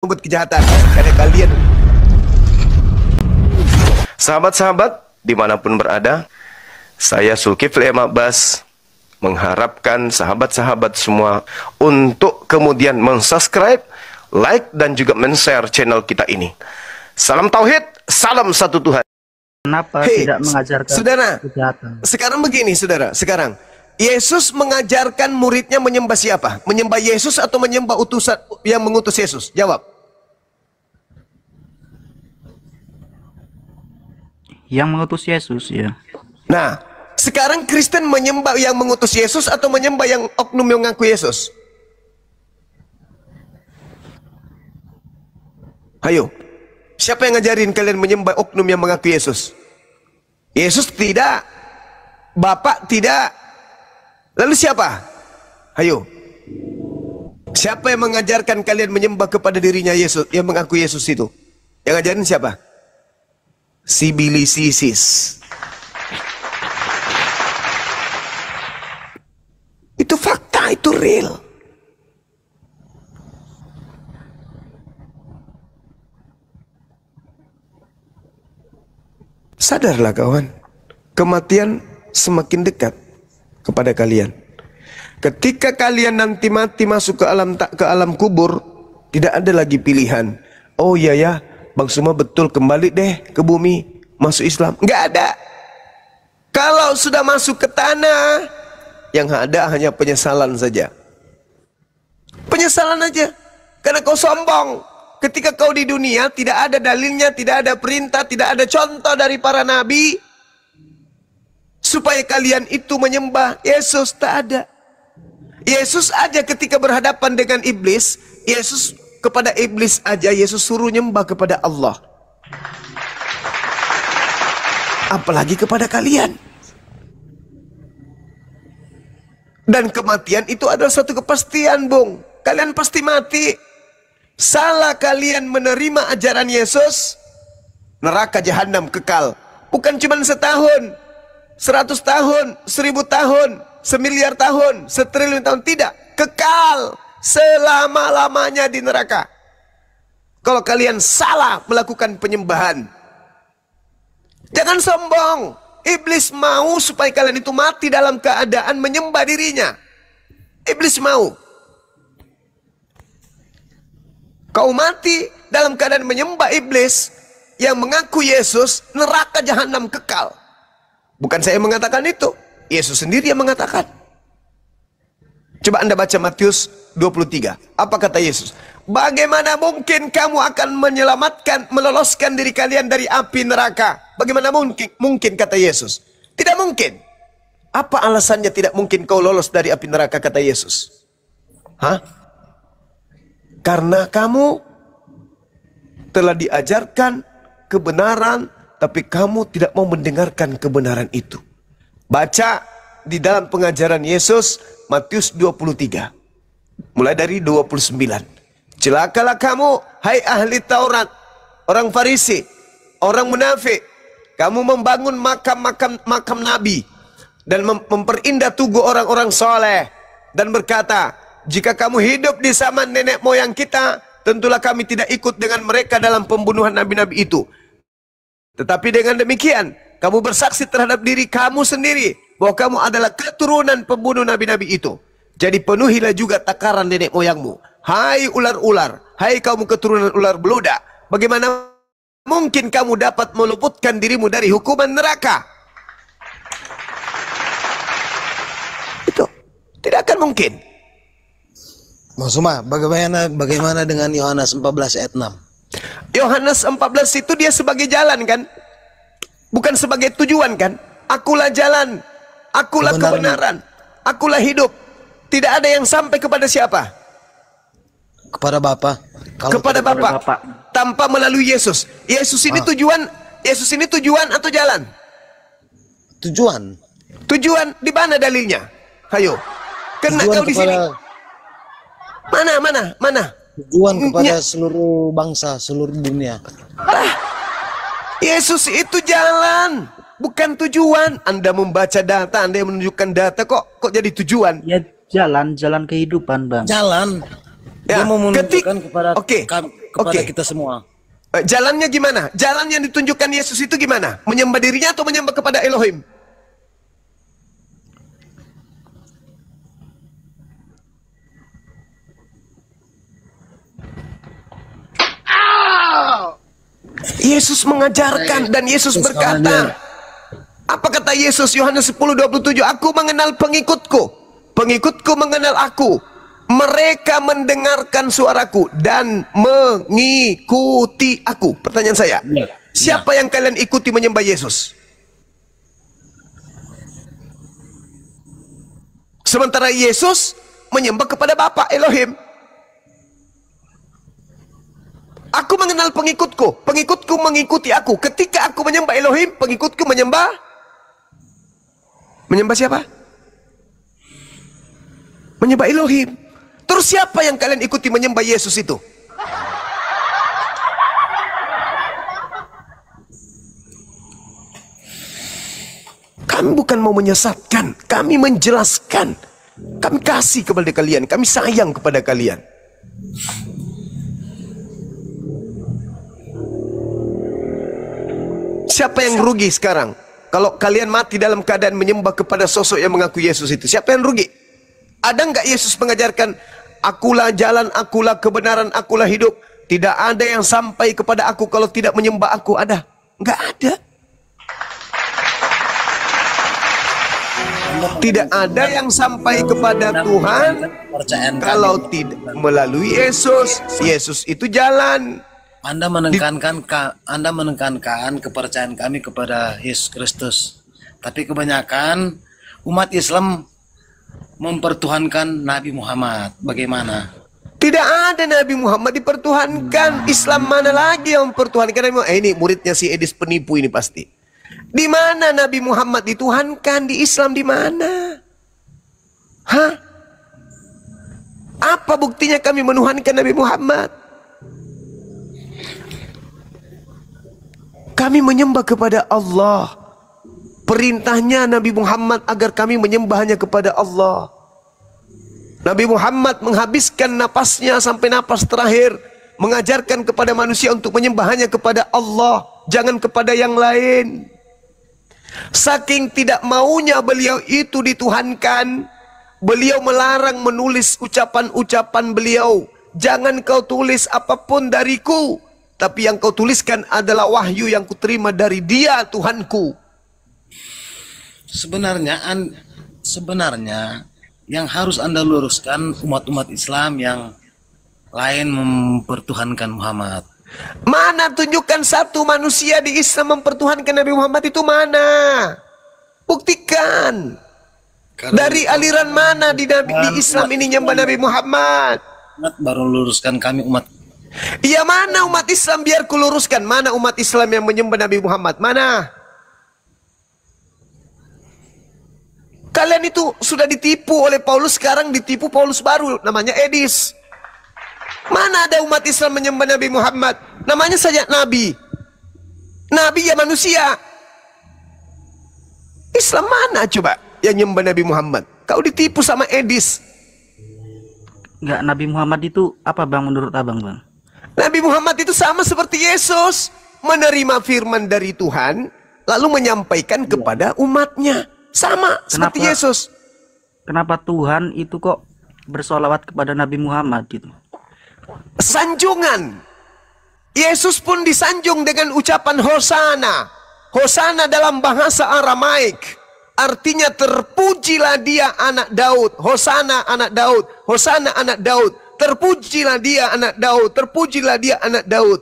membuat kejahatan karena kalian. Sahabat-sahabat dimanapun berada, saya Zulkifli M. Abbas mengharapkan sahabat-sahabat semua untuk kemudian mensubscribe, like, dan juga men-share channel kita ini. Salam Tauhid, salam satu Tuhan. Kenapa tidak mengajarkan saudara, kejahatan? Sekarang begini saudara, sekarang Yesus mengajarkan muridnya menyembah siapa? Menyembah Yesus atau menyembah utusan yang mengutus Yesus? Jawab. Yang mengutus Yesus, ya. Nah, sekarang Kristen menyembah yang mengutus Yesus atau menyembah yang oknum yang mengaku Yesus? Ayo, siapa yang ngajarin kalian menyembah oknum yang mengaku Yesus? Yesus tidak, Bapak tidak. Lalu siapa? Ayo, siapa yang mengajarkan kalian menyembah kepada dirinya Yesus, yang mengaku Yesus itu? Yang ngajarin siapa? Sibilisisis. Itu fakta, itu real. Sadarlah kawan, kematian semakin dekat kepada kalian. Ketika kalian nanti mati masuk ke alam kubur, tidak ada lagi pilihan. Oh iya ya, Bang Suma betul, kembali deh ke bumi, masuk Islam. Nggak ada. Kalau sudah masuk ke tanah, yang ada hanya penyesalan saja. Penyesalan aja. Karena kau sombong. Ketika kau di dunia, tidak ada dalilnya, tidak ada perintah, tidak ada contoh dari para nabi supaya kalian itu menyembah Yesus. Tak ada. Yesus aja ketika berhadapan dengan iblis, Yesus kepada iblis aja Yesus suruh nyembah kepada Allah. Apalagi kepada kalian. Dan kematian itu adalah satu kepastian, Bung. Kalian pasti mati. Salah kalian menerima ajaran Yesus, neraka jahanam kekal. Bukan cuma setahun, 100 tahun, 1000 tahun, 1.000.000.000 tahun, 1.000.000.000 tahun. Tidak, kekal selama-lamanya di neraka. Kalau kalian salah melakukan penyembahan, jangan sombong. Iblis mau supaya kalian itu mati dalam keadaan menyembah dirinya. Iblis mau kau mati dalam keadaan menyembah iblis yang mengaku Yesus, neraka jahanam kekal. Bukan saya yang mengatakan itu, Yesus sendiri yang mengatakan. Coba Anda baca Matius 23. Apa kata Yesus? Bagaimana mungkin kamu akan menyelamatkan, meloloskan diri kalian dari api neraka? Bagaimana mungkin kata Yesus? Tidak mungkin. Apa alasannya tidak mungkin kau lolos dari api neraka kata Yesus? Hah? Karena kamu telah diajarkan kebenaran, tapi kamu tidak mau mendengarkan kebenaran itu. Baca di dalam pengajaran Yesus, Matius 23. Mulai dari 29. Celakalah kamu, hai ahli Taurat, orang Farisi, orang munafik. Kamu membangun makam nabi dan memperindah tugu orang-orang soleh dan berkata, jika kamu hidup di zaman nenek moyang kita, tentulah kami tidak ikut dengan mereka dalam pembunuhan nabi-nabi itu. Tetapi dengan demikian, kamu bersaksi terhadap diri kamu sendiri bahwa kamu adalah keturunan pembunuh nabi-nabi itu. Jadi penuhilah juga takaran nenek moyangmu. Hai ular-ular, hai kamu keturunan ular beludak, bagaimana mungkin kamu dapat meluputkan dirimu dari hukuman neraka? Itu tidak akan mungkin. Mas Suma, bagaimana dengan Yohanes 14 ayat 6? Yohanes 14 itu dia sebagai jalan kan? Bukan sebagai tujuan kan? Akulah jalan, akulah kebenaran, akulah hidup. Tidak ada yang sampai kepada siapa? Kepada Bapa. Kepada Bapa. Tanpa melalui Yesus. Yesus ini tujuan atau jalan? Tujuan. Tujuan di mana dalilnya? Ayo. Kena Tujuan kau di sini. Mana? Tujuan kepada seluruh bangsa, seluruh dunia. Yesus itu jalan, bukan tujuan. Anda membaca data, Anda yang menunjukkan data, kok jadi tujuan? Ya jalan kehidupan, Bang. Jalan. Ya, Dia mau menunjukkan kepada kepada Oke. kita semua. Jalannya gimana? Jalan yang ditunjukkan Yesus itu gimana? Menyembah dirinya atau menyembah kepada Elohim? Yesus mengajarkan dan Yesus berkata, apa kata Yesus Yohanes 10:27? Aku mengenal pengikutku, pengikutku mengenal aku, mereka mendengarkan suaraku dan mengikuti aku. Pertanyaan saya, siapa yang kalian ikuti menyembah Yesus? Sementara Yesus menyembah kepada Bapa Elohim. Aku mengenal pengikutku, pengikutku mengikuti aku. Ketika aku menyembah Elohim, pengikutku menyembah siapa? Menyembah Elohim. Terus siapa yang kalian ikuti menyembah Yesus itu? Kami bukan mau menyesatkan, kami menjelaskan. Kami kasih kepada kalian, kami sayang kepada kalian. Siapa yang rugi sekarang? Kalau kalian mati dalam keadaan menyembah kepada sosok yang mengaku Yesus itu, siapa yang rugi? Ada nggak Yesus mengajarkan, akulah jalan, akulah kebenaran, akulah hidup. Tidak ada yang sampai kepada aku kalau tidak menyembah aku. Ada? Nggak ada. Tidak ada yang sampai kepada Tuhan kalau tidak melalui Yesus. Yesus itu jalan. Anda menekankan kepercayaan kami kepada Yesus Kristus. Tapi kebanyakan umat Islam mempertuhankan Nabi Muhammad. Bagaimana? Tidak ada Nabi Muhammad dipertuhankan. Islam mana lagi yang mempertuhankan Nabi Muhammad? Ini muridnya si Edis penipu ini pasti. Di mana Nabi Muhammad dituhankan? Di Islam di mana? Hah? Apa buktinya kami menuhankan Nabi Muhammad? Kami menyembah kepada Allah. Perintahnya Nabi Muhammad agar kami menyembahnya kepada Allah. Nabi Muhammad menghabiskan napasnya sampai napas terakhir, mengajarkan kepada manusia untuk menyembahnya kepada Allah, jangan kepada yang lain. Saking tidak maunya beliau itu dituhankan, beliau melarang menulis ucapan-ucapan beliau. Jangan kau tulis apapun dariku, tapi yang kau tuliskan adalah wahyu yang kuterima dari Dia, Tuhanku. Sebenarnya yang harus Anda luruskan umat-umat Islam yang lain mempertuhankan Muhammad. Mana tunjukkan satu manusia di Islam mempertuhankan Nabi Muhammad itu mana? Buktikan. Dari aliran mana di Islam ini nyembah Nabi Muhammad? Baru luruskan kami umat. Iya, mana umat Islam, biar ku luruskan. Mana umat Islam yang menyembah Nabi Muhammad? Mana? Kalian itu sudah ditipu oleh Paulus, sekarang ditipu Paulus baru, namanya Edis. Mana ada umat Islam menyembah Nabi Muhammad? Namanya saja Nabi. Nabi ya manusia. Islam mana coba yang nyembah Nabi Muhammad? Kau ditipu sama Edis. Enggak, Nabi Muhammad itu apa bang menurut abang bang? Nabi Muhammad itu sama seperti Yesus, menerima firman dari Tuhan lalu menyampaikan kepada umatnya, sama seperti Yesus. Kenapa Tuhan itu kok bersolawat kepada Nabi Muhammad gitu? Sanjungan. Yesus pun disanjung dengan ucapan Hosana. Hosana dalam bahasa Aramaik artinya terpujilah dia anak Daud. Hosana anak Daud. Hosana anak Daud. Terpujilah dia anak Daud. Terpujilah dia anak Daud.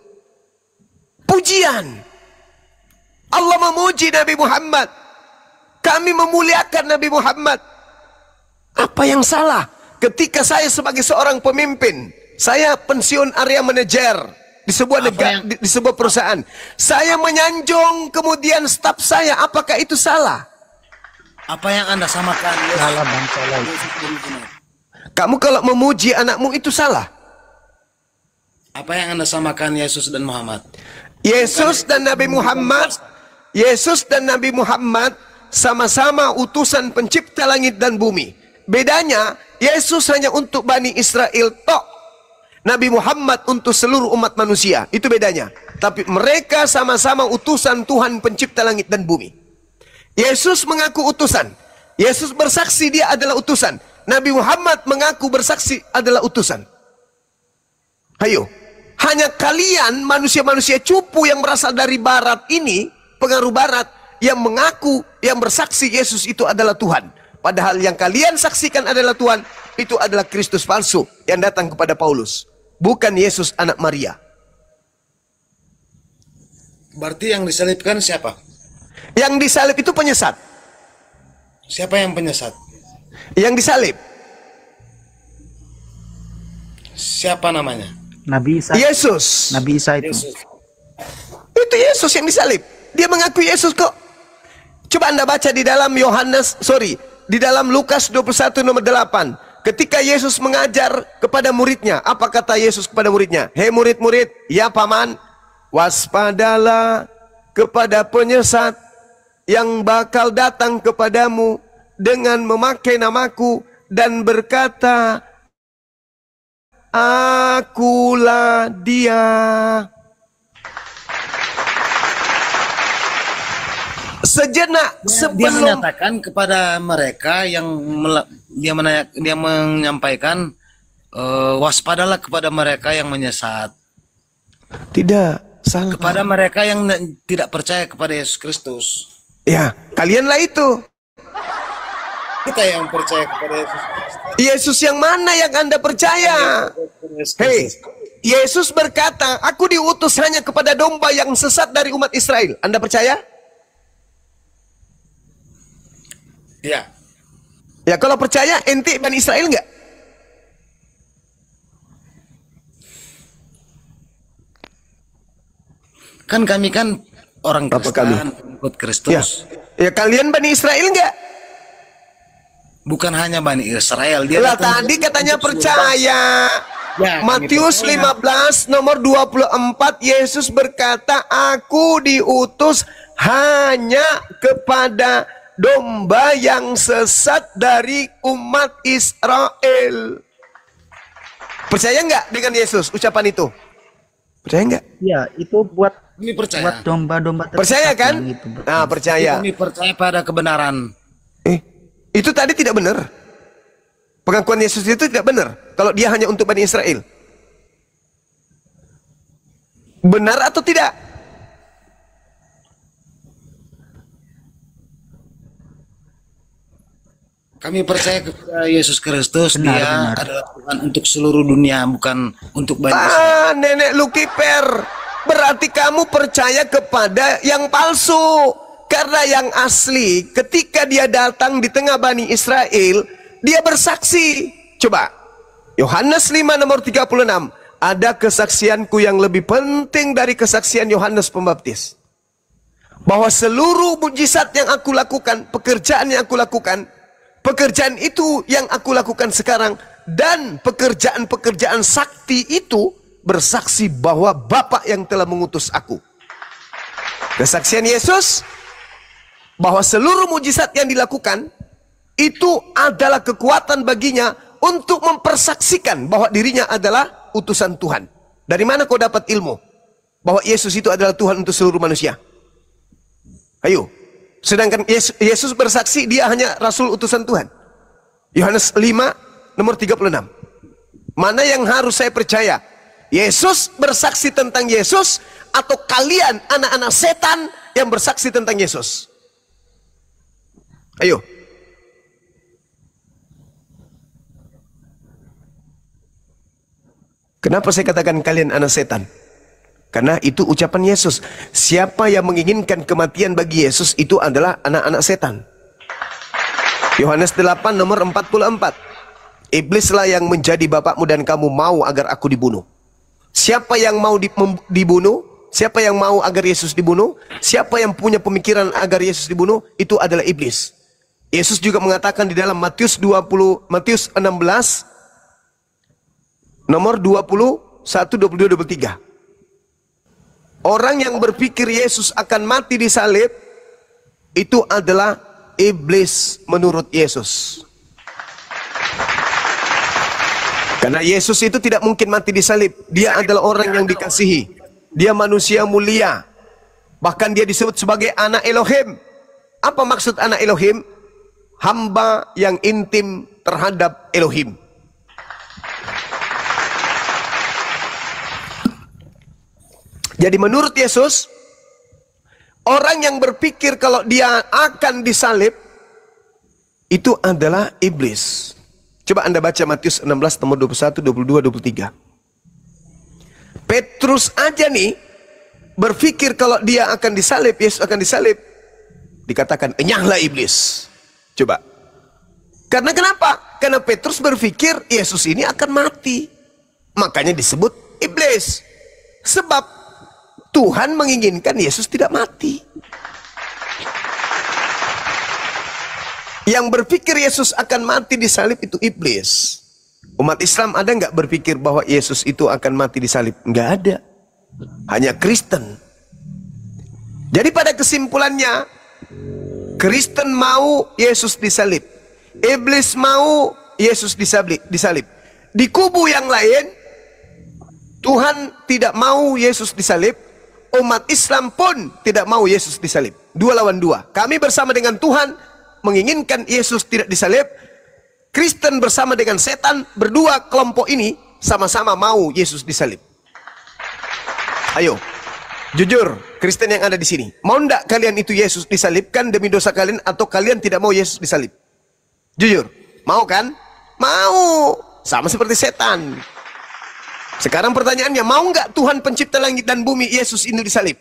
Pujian. Allah memuji Nabi Muhammad. Kami memuliakan Nabi Muhammad. Apa yang salah ketika saya sebagai seorang pemimpin, saya pensiun area manajer di sebuah negara, di sebuah perusahaan, saya menyanjung kemudian staf saya, apakah itu salah? Apa yang Anda samakan? Salah bang, salah. Kamu kalau memuji anakmu itu salah. Apa yang Anda samakan Yesus dan Muhammad? Yesus dan Nabi Muhammad, Yesus dan Nabi Muhammad sama-sama utusan pencipta langit dan bumi. Bedanya, Yesus hanya untuk Bani Israel tok. Nabi Muhammad untuk seluruh umat manusia. Itu bedanya. Tapi mereka sama-sama utusan Tuhan pencipta langit dan bumi. Yesus mengaku utusan. Yesus bersaksi dia adalah utusan. Nabi Muhammad mengaku bersaksi adalah utusan. Ayo. Hanya kalian manusia-manusia cupu yang berasal dari barat ini, pengaruh barat, yang mengaku, yang bersaksi Yesus itu adalah Tuhan. Padahal yang kalian saksikan adalah Tuhan, itu adalah Kristus palsu yang datang kepada Paulus. Bukan Yesus anak Maria. Berarti yang disalibkan siapa? Yang disalib itu penyesat. Siapa yang penyesat? Yang disalib. Siapa namanya? Nabi Isa. Yesus. Nabi Isa itu. Yesus. Itu Yesus yang disalib. Dia mengaku Yesus kok. Coba Anda baca di dalam di dalam Lukas 21 nomor 8. Ketika Yesus mengajar kepada muridnya, apa kata Yesus kepada muridnya? Hei murid-murid, ya paman, waspadalah kepada penyesat yang bakal datang kepadamu dengan memakai namaku dan berkata, akulah dia. Sejenak Dia sebelum menyatakan kepada mereka yang dia menyampaikan waspadalah kepada mereka yang menyesat, tidak salah kepada mereka yang tidak percaya kepada Yesus Kristus. ya, kalianlah itu. Kita yang percaya kepada Yesus Kristus. Yesus yang mana yang Anda percaya? Hei, Yesus berkata, aku diutus hanya kepada domba yang sesat dari umat Israel. Anda percaya? Ya, Ya, kalau percaya, ente Bani Israel enggak? kan kami kan orang Apa kami? Kristen, pengikut Kristus. Ya. Ya, kalian Bani Israel enggak? Bukan hanya Bani Israel. Dia Lah datang tadi katanya untuk seluruh percaya. Ya, Matius kami percaya. 15 nomor 24, Yesus berkata, aku diutus hanya kepada domba yang sesat dari umat Israel. Percaya nggak dengan Yesus ucapan itu? Percaya nggak? Ya, itu buat Kami percaya. buat domba-domba Percaya tersesat kan? yang itu. Nah, percaya. Kami percaya pada kebenaran. Itu tadi tidak benar. Pengakuan Yesus itu tidak benar. Kalau dia hanya untuk Bani Israel. Benar atau tidak? Kami percaya kepada Yesus Kristus. Benar, Dia benar. adalah Tuhan untuk seluruh dunia, bukan untuk Bani Israel. Nenek Lukiper, berarti kamu percaya kepada yang palsu. Karena yang asli, ketika dia datang di tengah Bani Israel, dia bersaksi. Coba, Yohanes 5 nomor 36. Ada kesaksianku yang lebih penting dari kesaksian Yohanes Pembaptis. Bahwa seluruh mujizat yang aku lakukan, pekerjaan yang aku lakukan, pekerjaan itu yang aku lakukan sekarang, dan pekerjaan-pekerjaan sakti itu bersaksi bahwa Bapa yang telah mengutus aku. Kesaksian Yesus bahwa seluruh mujizat yang dilakukan itu adalah kekuatan baginya untuk mempersaksikan bahwa dirinya adalah utusan Tuhan. Dari mana kau dapat ilmu bahwa Yesus itu adalah Tuhan untuk seluruh manusia? Ayo. Sedangkan Yesus bersaksi dia hanya rasul utusan Tuhan. Yohanes 5 nomor 36. Mana yang harus saya percaya? Yesus bersaksi tentang Yesus atau kalian anak-anak setan yang bersaksi tentang Yesus? Ayo. Kenapa saya katakan kalian anak setan? Karena itu ucapan Yesus. Siapa yang menginginkan kematian bagi Yesus itu adalah anak-anak setan. Yohanes 8 nomor 44. Iblislah yang menjadi bapakmu dan kamu mau agar aku dibunuh. Siapa yang mau dibunuh? Siapa yang mau agar Yesus dibunuh? Siapa yang punya pemikiran agar Yesus dibunuh? Itu adalah iblis. Yesus juga mengatakan di dalam Matius 16 nomor 21, 22, 23. Orang yang berpikir Yesus akan mati di salib itu adalah iblis menurut Yesus. Karena Yesus itu tidak mungkin mati di salib. Dia adalah orang yang dikasihi. Dia manusia mulia. Bahkan dia disebut sebagai anak Elohim. Apa maksud anak Elohim? Hamba yang intim terhadap Elohim. Jadi menurut Yesus, orang yang berpikir kalau dia akan disalib, itu adalah iblis. Coba Anda baca Matius 16 nomor 21, 22, 23. Petrus aja nih berpikir kalau dia akan disalib, Yesus akan disalib. Dikatakan, enyahlah iblis. Coba. Karena kenapa? Karena Petrus berpikir Yesus ini akan mati. Makanya disebut iblis. Sebab Tuhan menginginkan Yesus tidak mati. Yang berpikir Yesus akan mati di salib itu iblis. Umat Islam ada nggak berpikir bahwa Yesus itu akan mati di salib? Nggak ada. Hanya Kristen. Jadi pada kesimpulannya, Kristen mau Yesus disalib. Iblis mau Yesus disalib. Di kubu yang lain, Tuhan tidak mau Yesus disalib. Umat Islam pun tidak mau Yesus disalib. 2 lawan 2. Kami bersama dengan Tuhan menginginkan Yesus tidak disalib. Kristen bersama dengan setan, berdua kelompok ini sama-sama mau Yesus disalib. Ayo, jujur, Kristen yang ada di sini, mau ndak kalian itu Yesus disalibkan demi dosa kalian, atau kalian tidak mau Yesus disalib? Jujur, mau kan? Mau, sama seperti setan. Sekarang pertanyaannya, mau nggak Tuhan pencipta langit dan bumi Yesus ini disalib?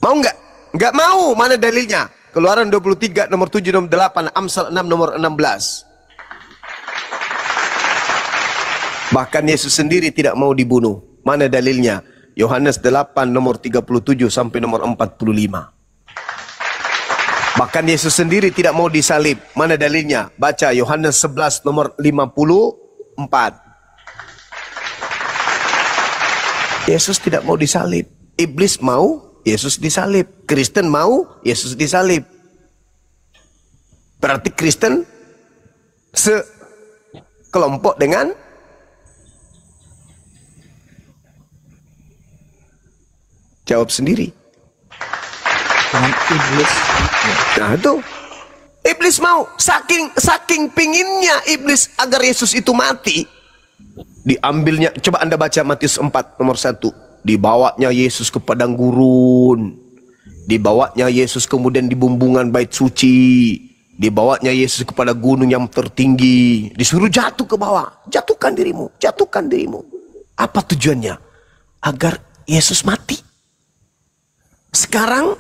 Mau nggak? Nggak mau. Mana dalilnya? Keluaran 23 nomor 7 nomor 8, Amsal 6 nomor 16. Bahkan Yesus sendiri tidak mau dibunuh. Mana dalilnya? Yohanes 8 nomor 37 sampai nomor 45. Bahkan Yesus sendiri tidak mau disalib. Mana dalilnya? Baca Yohanes 11 nomor 54. Yesus tidak mau disalib. Iblis mau Yesus disalib. Kristen mau Yesus disalib. Berarti Kristen sekelompok dengan jawab sendiri. Dengan iblis. Nah itu iblis mau, saking pinginnya iblis agar Yesus itu mati, diambilnya. Coba Anda baca Matius 4 nomor 1. Dibawanya Yesus ke padang gurun. Dibawanya Yesus kemudian di bumbungan bait suci. Dibawanya Yesus kepada gunung yang tertinggi. Disuruh jatuh ke bawah. Jatuhkan dirimu, jatuhkan dirimu. Apa tujuannya? Agar Yesus mati. Sekarang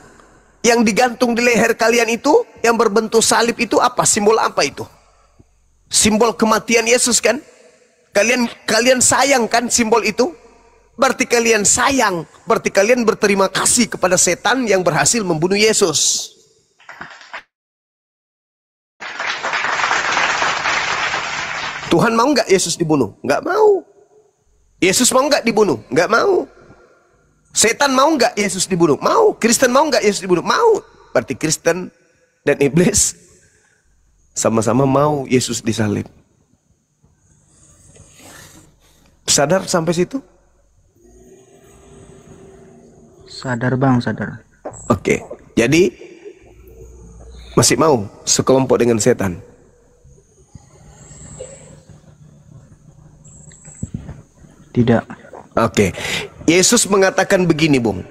yang digantung di leher kalian itu, yang berbentuk salib itu apa? Simbol apa itu? Simbol kematian Yesus kan? Kalian sayang kan simbol itu? Berarti kalian sayang, berarti kalian berterima kasih kepada setan yang berhasil membunuh Yesus. Tuhan mau nggak Yesus dibunuh? Nggak mau. Yesus mau nggak dibunuh? Nggak mau. Setan mau nggak Yesus dibunuh? Mau. Kristen mau nggak Yesus dibunuh? Mau. Berarti Kristen dan iblis sama-sama mau Yesus disalib. Sadar sampai situ? Sadar bang, sadar. Oke, jadi masih mau sekelompok dengan setan? Tidak. Oke, Yesus mengatakan begini, Bung.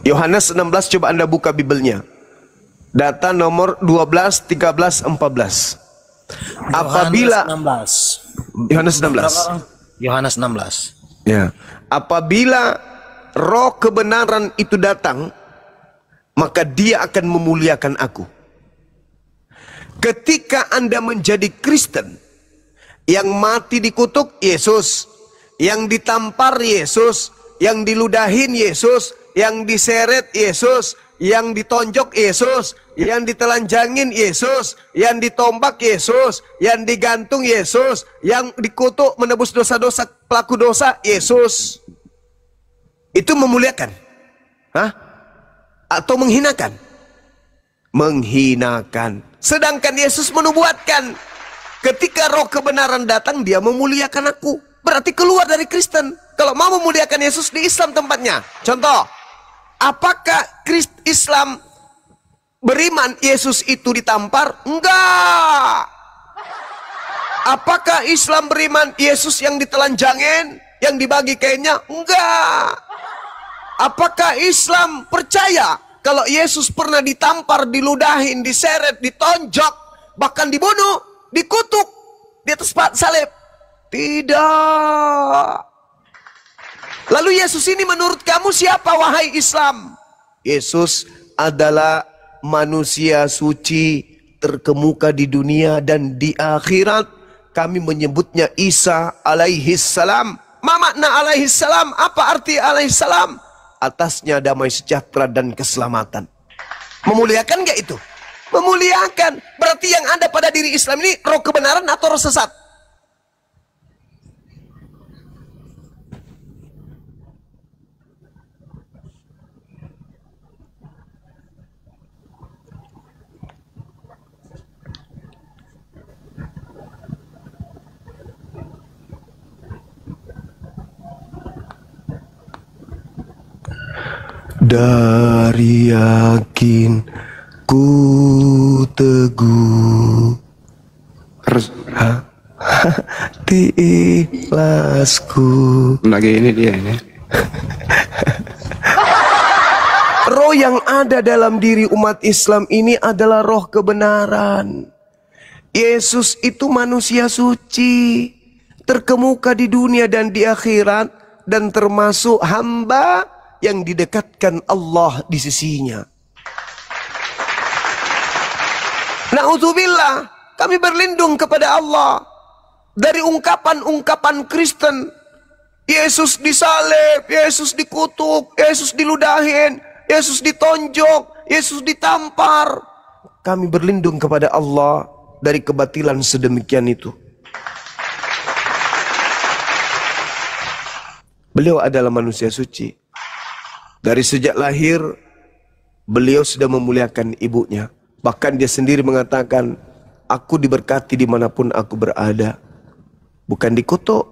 Yohanes 16, coba Anda buka Bibelnya. Data nomor 12, 13, 14. Apabila Yohanes 16. Yohanes 16. Ya, apabila Roh kebenaran itu datang, maka dia akan memuliakan aku. Ketika Anda menjadi Kristen, yang mati dikutuk Yesus, yang ditampar Yesus, yang diludahin Yesus, yang diseret Yesus, yang ditonjok Yesus, yang ditelanjangin Yesus, yang ditombak Yesus, yang digantung Yesus, yang dikutuk menebus dosa-dosa pelaku dosa Yesus. Itu memuliakan? Hah? Atau menghinakan? Menghinakan. Sedangkan Yesus menubuatkan, Ketika roh kebenaran datang, dia memuliakan aku. Berarti keluar dari Kristen. Kalau mau memuliakan Yesus, di Islam tempatnya. Contoh, apakah Islam beriman Yesus itu ditampar? Enggak. Apakah Islam beriman Yesus yang ditelanjangin, yang dibagi kainnya? Enggak. Apakah Islam percaya kalau Yesus pernah ditampar, diludahin, diseret, ditonjok, bahkan dibunuh, dikutuk di atas salib? Tidak. Lalu Yesus ini menurut kamu siapa, wahai Islam? Yesus adalah manusia suci terkemuka di dunia dan di akhirat. Kami menyebutnya Isa alaihi salam. Ma makna alaihi salam? Apa arti alaihi salam? Atasnya damai sejahtera dan keselamatan. Memuliakan gak itu? Memuliakan. Berarti yang ada pada diri Islam ini roh kebenaran atau roh sesat? Dari yakin ku teguh hati ikhlasku. Lagi ini dia ini. Roh yang ada dalam diri umat Islam ini adalah roh kebenaran. Yesus itu manusia suci, terkemuka di dunia dan di akhirat, dan termasuk hamba yang didekatkan Allah di sisinya. Na'udzubillah, kami berlindung kepada Allah dari ungkapan-ungkapan Kristen. Yesus disalib, Yesus dikutuk, Yesus diludahin, Yesus ditonjok, Yesus ditampar. Kami berlindung kepada Allah dari kebatilan sedemikian itu. Beliau adalah manusia suci. Dari sejak lahir, beliau sudah memuliakan ibunya. Bahkan dia sendiri mengatakan, aku diberkati dimanapun aku berada. Bukan dikutuk,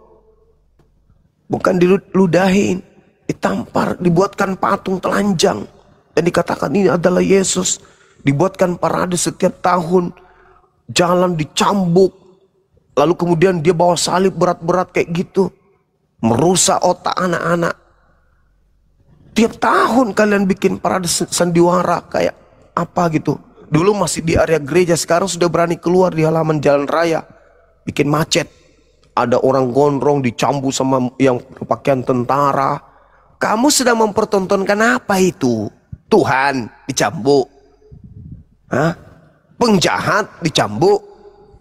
bukan diludahin, ditampar, dibuatkan patung telanjang. Dan dikatakan ini adalah Yesus. Dibuatkan parade setiap tahun, jalan dicambuk. Lalu kemudian dia bawa salib berat-berat kayak gitu. Merusak otak anak-anak. Tiap tahun kalian bikin parade sandiwara kayak apa gitu. Dulu masih di area gereja, sekarang sudah berani keluar di halaman jalan raya. Bikin macet. Ada orang gondrong dicambuk sama yang berpakaian tentara. Kamu sedang mempertontonkan apa itu? Tuhan dicambuk. Hah? Penjahat dicambuk.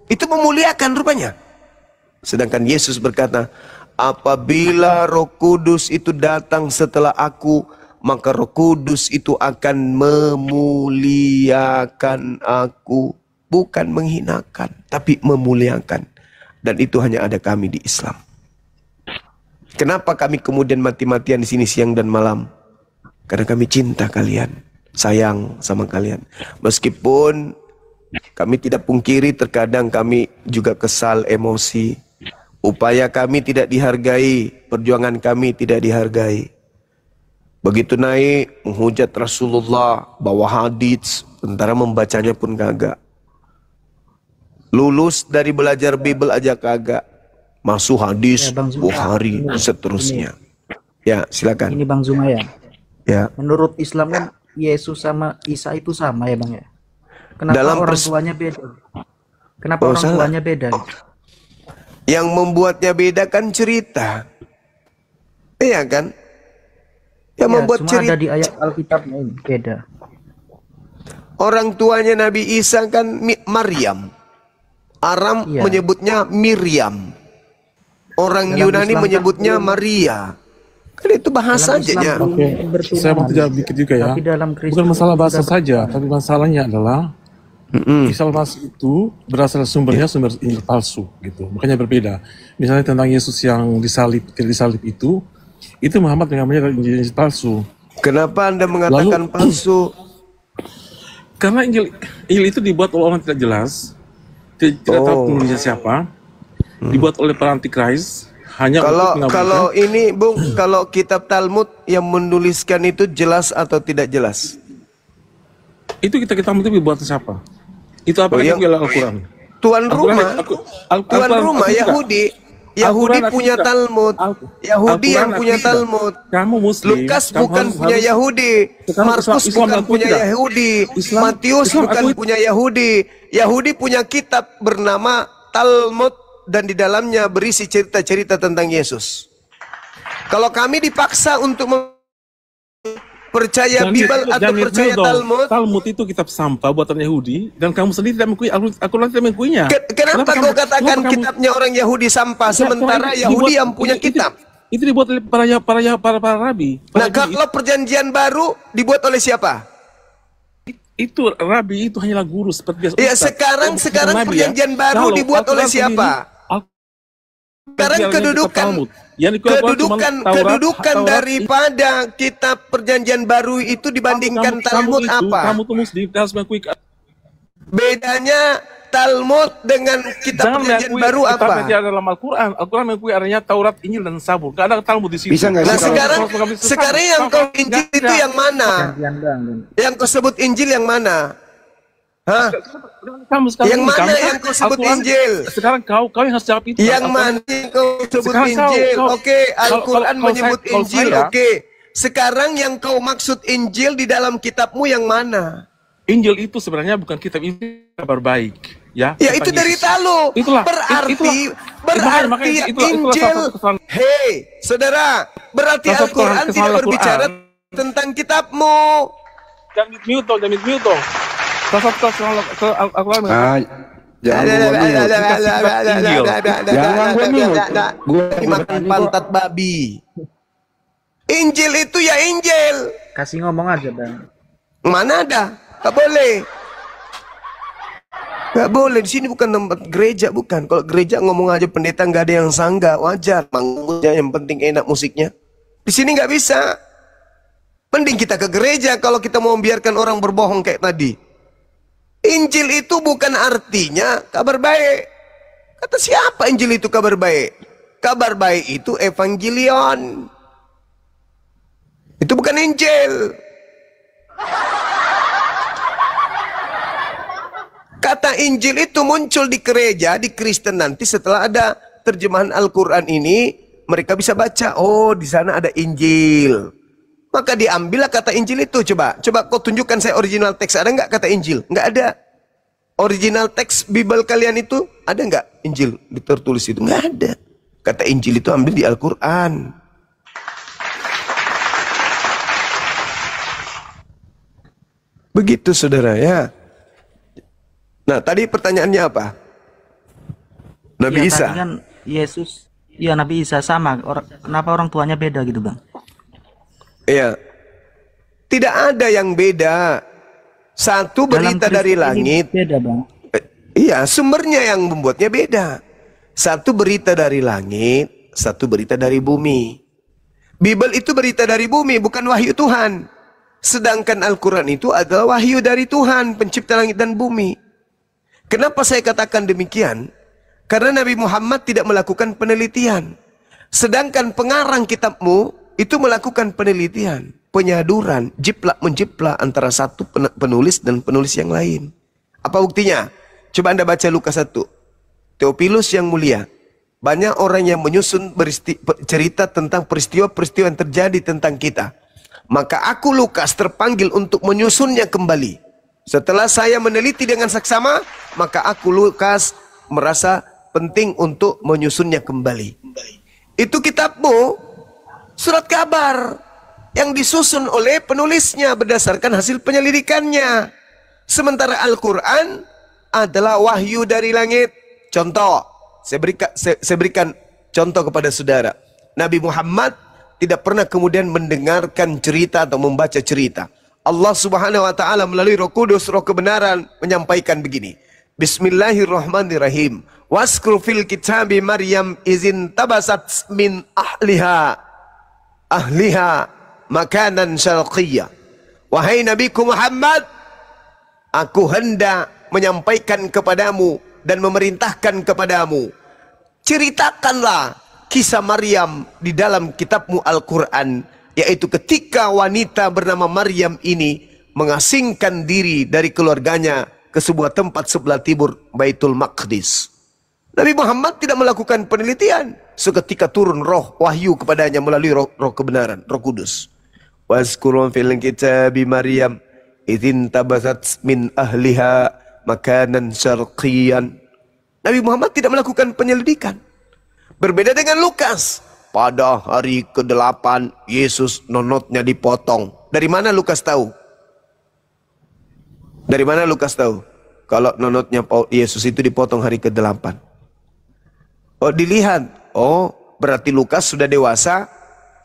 Itu memuliakan rupanya. Sedangkan Yesus berkata, apabila Roh Kudus itu datang setelah aku, maka Roh Kudus itu akan memuliakan aku. Bukan menghinakan, tapi memuliakan. Dan itu hanya ada kami di Islam. Kenapa kami kemudian mati-matian di sini siang dan malam? Karena kami cinta kalian, sayang sama kalian. Meskipun kami tidak pungkiri terkadang kami juga kesal, emosi. Upaya kami tidak dihargai, perjuangan kami tidak dihargai. Begitu naik, menghujat Rasulullah, bawa hadits, sementara membacanya pun kagak. Lulus dari belajar Bible aja kagak. Masuk hadis, Ya, Bang Zuma. Bukhari, seterusnya. Ya, silakan. Ini Bang Zuma ya. Ya. Menurut Islam kan Yesus sama Isa itu sama ya Bang ya. Kenapa Dalam orang tuanya beda? Kenapa Oh, orang salah. tuanya beda? Yang membuatnya beda kan cerita. Iya kan? Yang Ya, membuat cuma cerita. ada di ayat Alkitabnya ini beda. Orang tuanya Nabi Isa kan Maryam. Aram Iya. menyebutnya Miriam. Orang Dalam Yunani Islam kan menyebutnya Maria. Kan itu bahasa Dalam aja Islam ya. pun Oke, bertulang. saya mau tidak dikit juga ya. Tapi dalam Kristen Bukan masalah bahasa sudah- saja, tapi masalahnya adalah Isa palsu itu berasal sumbernya sumber Injil palsu gitu. Makanya berbeda. Misalnya tentang Yesus yang disalib, tidak disalib itu Muhammad yang namanya Injil palsu. Kenapa Anda mengatakan palsu? Karena Injil itu dibuat oleh orang tidak jelas, tidak tahu penulisnya siapa, dibuat oleh para antikris hanya untuk Kalau ini Bung, kalau kitab Talmud yang menuliskan itu jelas atau tidak jelas? itu kita mesti buat siapa? Itu apa yang Al-Quran? tuan rumah, tuan rumah Yahudi punya Talmud. Yahudi yang punya Talmud. Kamu Muslim. Lukas bukan punya Yahudi. Markus bukan punya Yahudi. Matius bukan punya Yahudi. Yahudi punya kitab bernama Talmud dan di dalamnya berisi cerita-cerita tentang Yesus. Kalau kami dipaksa untuk percaya Bible atau percaya Talmud. Talmud itu kitab sampah buatan Yahudi dan kamu sendiri tidak mengakui, Al-Quran tidak mengakuinya. Kenapa kau katakan kitabnya orang Yahudi sampah sementara Yahudi yang punya kitab? Itu dibuat oleh para rabi. Nah, kalau perjanjian baru dibuat oleh siapa? Itu rabi itu hanyalah guru seperti biasa. Ya, sekarang perjanjian baru dibuat oleh siapa? Sekarang kedudukan daripada kitab perjanjian baru itu dibandingkan Talmud apa? Kamu tuh Muslim, harus mengakui. Bedanya Talmud dengan kitab perjanjian baru apa? Tidak ada dalam Al-Quran. Al-Quran mengakui adanya Taurat, Injil dan Zabur. Gak ada Talmud di situ. Bisa nggak? Nah, sekarang yang kau Injil itu yang mana? Yang kau sebut Injil yang mana? Hah? Yang mana yang kau sebut Injil? Sekarang kau yang harus jawab itu. Yang mana yang kau sebut Injil? Oke, Al-Quran menyebut Injil. Oke. Sekarang yang kau maksud Injil di dalam kitabmu yang mana? Injil itu sebenarnya bukan kitab Injil, kabar baik. Ya, itu dari Talu. Berarti Injil. Hei, saudara, berarti Al-Quran tidak berbicara tentang kitabmu. Jangan mute dong. Al-Quran. Jangan makan pantat babi. Injil itu ya Injil. Kasih ngomong aja, Bang. Mana ada? Gak boleh. Gak boleh. Di sini bukan tempat gereja, bukan. Kalau gereja ngomong aja pendeta nggak ada yang sangga, wajar. Manggungnya yang penting enak musiknya. Di sini nggak bisa. Mending kita ke gereja kalau kita mau membiarkan orang berbohong kayak tadi. Injil itu bukan artinya kabar baik. Kata siapa Injil itu kabar baik? Kabar baik itu evangelion. Itu bukan Injil. Kata Injil itu muncul di gereja, di Kristen nanti setelah ada terjemahan Al-Quran ini, mereka bisa baca, oh di sana ada Injil. Maka diambillah kata Injil itu. Coba kau tunjukkan saya original teks. Ada nggak kata Injil? Nggak ada. Original teks Bible kalian itu ada nggak Injil tertulis itu? Nggak ada. Kata Injil itu ambil di Al-Quran. Begitu saudara ya. Nah tadi pertanyaannya apa? Nabi Isa. Tadi kan Yesus, ya Nabi Isa sama. Kenapa orang tuanya beda gitu Bang? Iya. Tidak ada yang beda. Satu berita dari langit. Beda, Bang. Iya, sumbernya yang membuatnya beda. Satu berita dari langit, satu berita dari bumi. Bible itu berita dari bumi, bukan wahyu Tuhan. Sedangkan Al-Quran itu adalah wahyu dari Tuhan, pencipta langit dan bumi. Kenapa saya katakan demikian? Karena Nabi Muhammad tidak melakukan penelitian. Sedangkan pengarang kitabmu itu melakukan penelitian, penyaduran, jiplak-menjiplak antara satu penulis dan penulis yang lain. Apa buktinya? Coba Anda baca Lukas 1. Theophilus yang mulia, banyak orang yang menyusun cerita tentang peristiwa-peristiwa yang terjadi tentang kita. Maka aku Lukas terpanggil untuk menyusunnya kembali. Setelah saya meneliti dengan saksama, maka aku Lukas merasa penting untuk menyusunnya kembali. Itu kitabmu, surat kabar yang disusun oleh penulisnya berdasarkan hasil penyelidikannya. Sementara Al-Quran adalah wahyu dari langit. Contoh, saya berikan contoh kepada saudara. Nabi Muhammad tidak pernah kemudian mendengarkan cerita atau membaca cerita. Allah Subhanahu wa taala melalui Roh Kudus, Roh kebenaran menyampaikan begini. Bismillahirrahmanirrahim. Waskur fil kitabi Maryam izin tabasat min ahliha makanan syarqiyah. Wahai Nabiku Muhammad, aku hendak menyampaikan kepadamu dan memerintahkan kepadamu, ceritakanlah kisah Maryam di dalam kitabmu Al-Quran, yaitu ketika wanita bernama Maryam ini mengasingkan diri dari keluarganya ke sebuah tempat sebelah timur Baitul Maqdis. Nabi Muhammad tidak melakukan penelitian. Seketika turun roh wahyu kepadanya melalui roh kebenaran, Roh Kudus. Wazkurun fil kitabi Maryam idzin tabasat min ahliha makanan syarqiyan. Nabi Muhammad tidak melakukan penyelidikan. Berbeda dengan Lukas. Pada hari ke-8 Yesus nonotnya dipotong. Dari mana Lukas tahu? Dari mana Lukas tahu kalau nonotnya Yesus itu dipotong hari ke-8? Oh, dilihat. Oh, berarti Lukas sudah dewasa,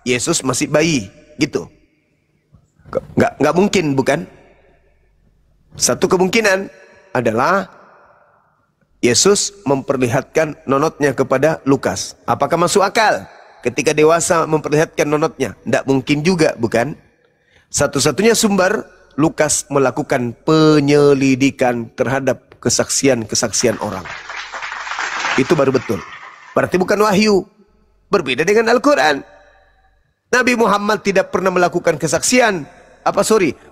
Yesus masih bayi, gitu. Nggak mungkin, bukan? Satu kemungkinan adalah Yesus memperlihatkan nonotnya kepada Lukas. Apakah masuk akal ketika dewasa memperlihatkan nonotnya? Nggak mungkin juga, bukan? Satu-satunya sumber, Lukas melakukan penyelidikan terhadap kesaksian-kesaksian orang. Itu baru betul. Berarti bukan wahyu. Berbeda dengan Al-Quran. Nabi Muhammad tidak pernah melakukan kesaksian.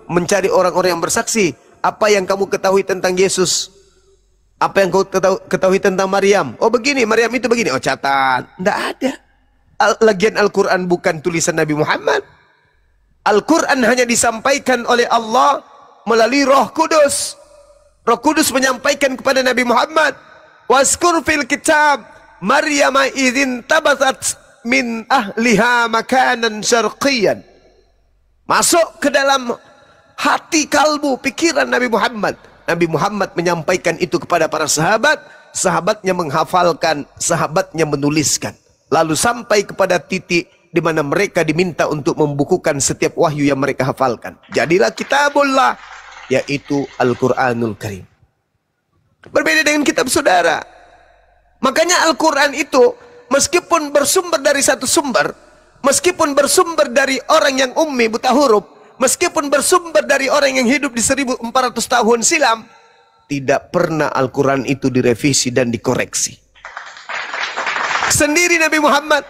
Mencari orang-orang yang bersaksi. Apa yang kamu ketahui tentang Yesus? Apa yang kau ketahui tentang Maryam? Oh begini, Maryam itu begini. Oh catat. Tidak ada. Lagian Al-Quran bukan tulisan Nabi Muhammad. Al-Quran hanya disampaikan oleh Allah melalui Roh Kudus. Roh Kudus menyampaikan kepada Nabi Muhammad, "Wazkur fil kitab Maryam idzin tabasat min ahliha makanan syarqiyan." Masuk ke dalam hati kalbu, pikiran Nabi Muhammad. Nabi Muhammad menyampaikan itu kepada para sahabat. Sahabatnya menghafalkan, sahabatnya menuliskan. Lalu sampai kepada titik di mana mereka diminta untuk membukukan setiap wahyu yang mereka hafalkan. Jadilah kitabullah, yaitu Al-Quranul Karim. Berbeda dengan kitab saudara. Makanya Al-Quran itu meskipun bersumber dari satu sumber, meskipun bersumber dari orang yang ummi buta huruf, meskipun bersumber dari orang yang hidup di 1400 tahun silam, tidak pernah Al-Quran itu direvisi dan dikoreksi. Sendiri Nabi Muhammad.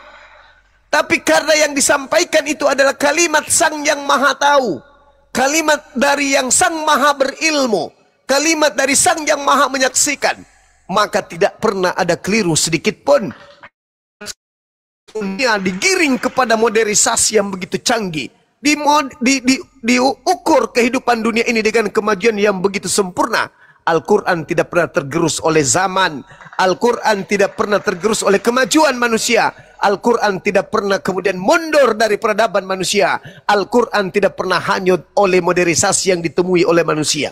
Tapi karena yang disampaikan itu adalah kalimat Sang Yang Maha Tahu, kalimat dari yang Sang Maha Berilmu, kalimat dari Sang Yang Maha Menyaksikan, maka tidak pernah ada keliru sedikit pun. Dunia digiring kepada modernisasi yang begitu canggih, diukur kehidupan dunia ini dengan kemajuan yang begitu sempurna. Al-Quran tidak pernah tergerus oleh zaman. Al-Quran tidak pernah tergerus oleh kemajuan manusia. Al-Quran tidak pernah kemudian mundur dari peradaban manusia. Al-Quran tidak pernah hanyut oleh modernisasi yang ditemui oleh manusia.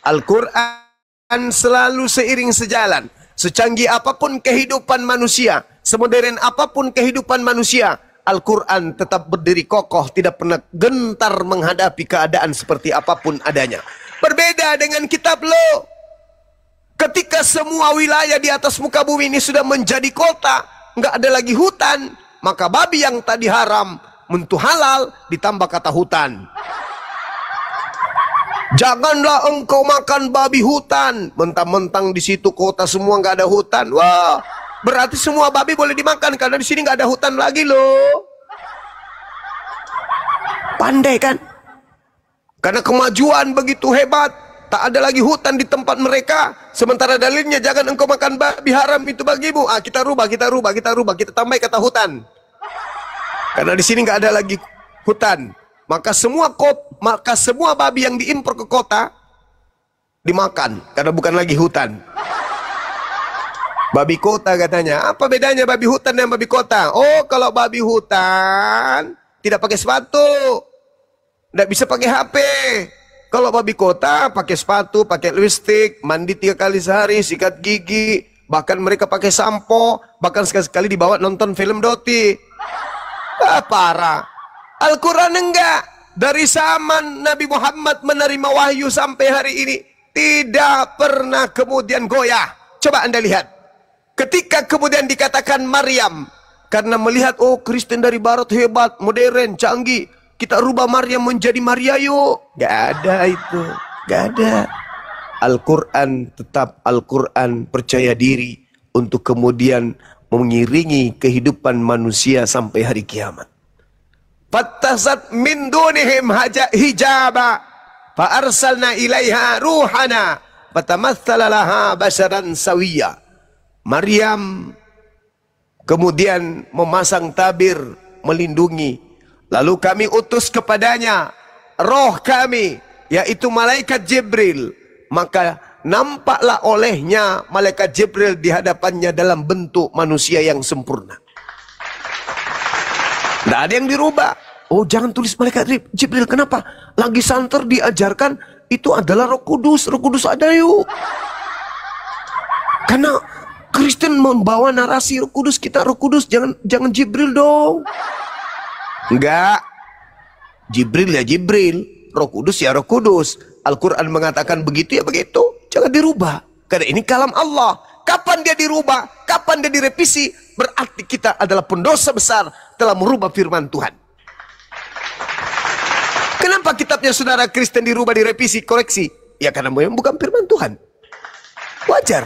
Al-Quran selalu seiring sejalan. Secanggih apapun kehidupan manusia, semodern apapun kehidupan manusia, Al-Quran tetap berdiri kokoh, tidak pernah gentar menghadapi keadaan seperti apapun adanya. Berbeda dengan kitab Lo. Ketika semua wilayah di atas muka bumi ini sudah menjadi kota, nggak ada lagi hutan, maka babi yang tadi haram mentu halal ditambah kata hutan. Janganlah engkau makan babi hutan, mentang-mentang di situ kota semua nggak ada hutan. Wah, berarti semua babi boleh dimakan karena di sini nggak ada hutan lagi loh. Pandai kan? Karena kemajuan begitu hebat, tak ada lagi hutan di tempat mereka. Sementara dalilnya jangan engkau makan babi haram itu bagimu. Kita rubah, kita tambah kata hutan. Karena di sini nggak ada lagi hutan. Maka semua babi yang diimpor ke kota dimakan karena bukan lagi hutan. Babi kota katanya. Apa bedanya babi hutan dan babi kota? Oh, kalau babi hutan tidak pakai sepatu, tidak bisa pakai HP. Kalau babi kota pakai sepatu, pakai lipstik, mandi 3 kali sehari, sikat gigi, bahkan mereka pakai sampo, bahkan sekali-sekali dibawa nonton film Doti. Parah. Al-Quran enggak. Dari zaman Nabi Muhammad menerima wahyu sampai hari ini tidak pernah kemudian goyah. Coba Anda lihat. Ketika kemudian dikatakan Maryam, karena melihat oh Kristen dari barat hebat, modern, canggih, kita rubah Maryam menjadi Maria yuk. Gak ada itu. Gak ada. Al-Quran tetap Al-Quran, percaya diri untuk kemudian mengiringi kehidupan manusia sampai hari kiamat. Fattasat min dunihim hijaba fa arsalna ilaiha ruhana fatamatsala laha basharan sawiyya. Maryam kemudian memasang tabir melindungi, lalu kami utus kepadanya roh kami, yaitu malaikat Jibril. Maka nampaklah olehnya malaikat Jibril di hadapannya dalam bentuk manusia yang sempurna. Tidak ada yang dirubah. Oh, jangan tulis malaikat Jibril. Kenapa? Lagi santer diajarkan itu adalah Roh Kudus. Roh Kudus ada yuk. Karena Kristen membawa narasi Roh Kudus, kita Roh Kudus, jangan Jibril dong. Enggak. Jibril ya Jibril, Roh Kudus ya Roh Kudus. Al-Quran mengatakan begitu ya begitu. Jangan dirubah. Karena ini kalam Allah. Kapan dia dirubah? Kapan dia direvisi? Berarti kita adalah pendosa besar telah merubah firman Tuhan. Kenapa kitabnya saudara Kristen dirubah, direvisi, koreksi? Ya karena memang bukan firman Tuhan. Wajar.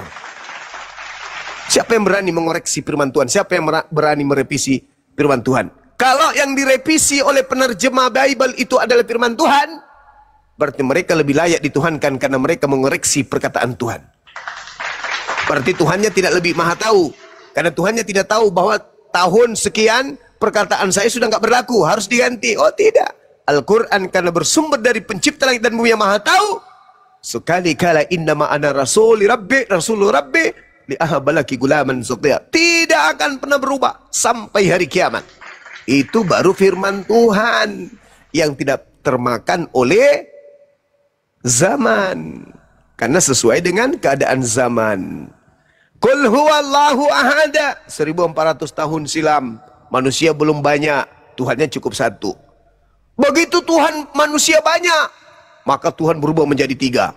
Siapa yang berani mengoreksi firman Tuhan? Siapa yang berani merevisi firman Tuhan? Kalau yang direvisi oleh penerjemah Bible itu adalah firman Tuhan, berarti mereka lebih layak dituhankan karena mereka mengoreksi perkataan Tuhan. Berarti Tuhannya tidak lebih maha tahu. Karena Tuhannya tidak tahu bahwa tahun sekian perkataan saya sudah nggak berlaku, harus diganti. Oh tidak. Al-Quran karena bersumber dari pencipta langit dan bumi yang maha tahu. Sekali kala innama ana rasul rabbi li ahabalaki gulaman zuqtiya. Tidak akan pernah berubah sampai hari kiamat. Itu baru firman Tuhan yang tidak termakan oleh zaman, karena sesuai dengan keadaan zaman. Qul huwallahu ahada. 1400 tahun silam manusia belum banyak, Tuhannya cukup satu. Begitu Tuhan manusia banyak, maka Tuhan berubah menjadi 3.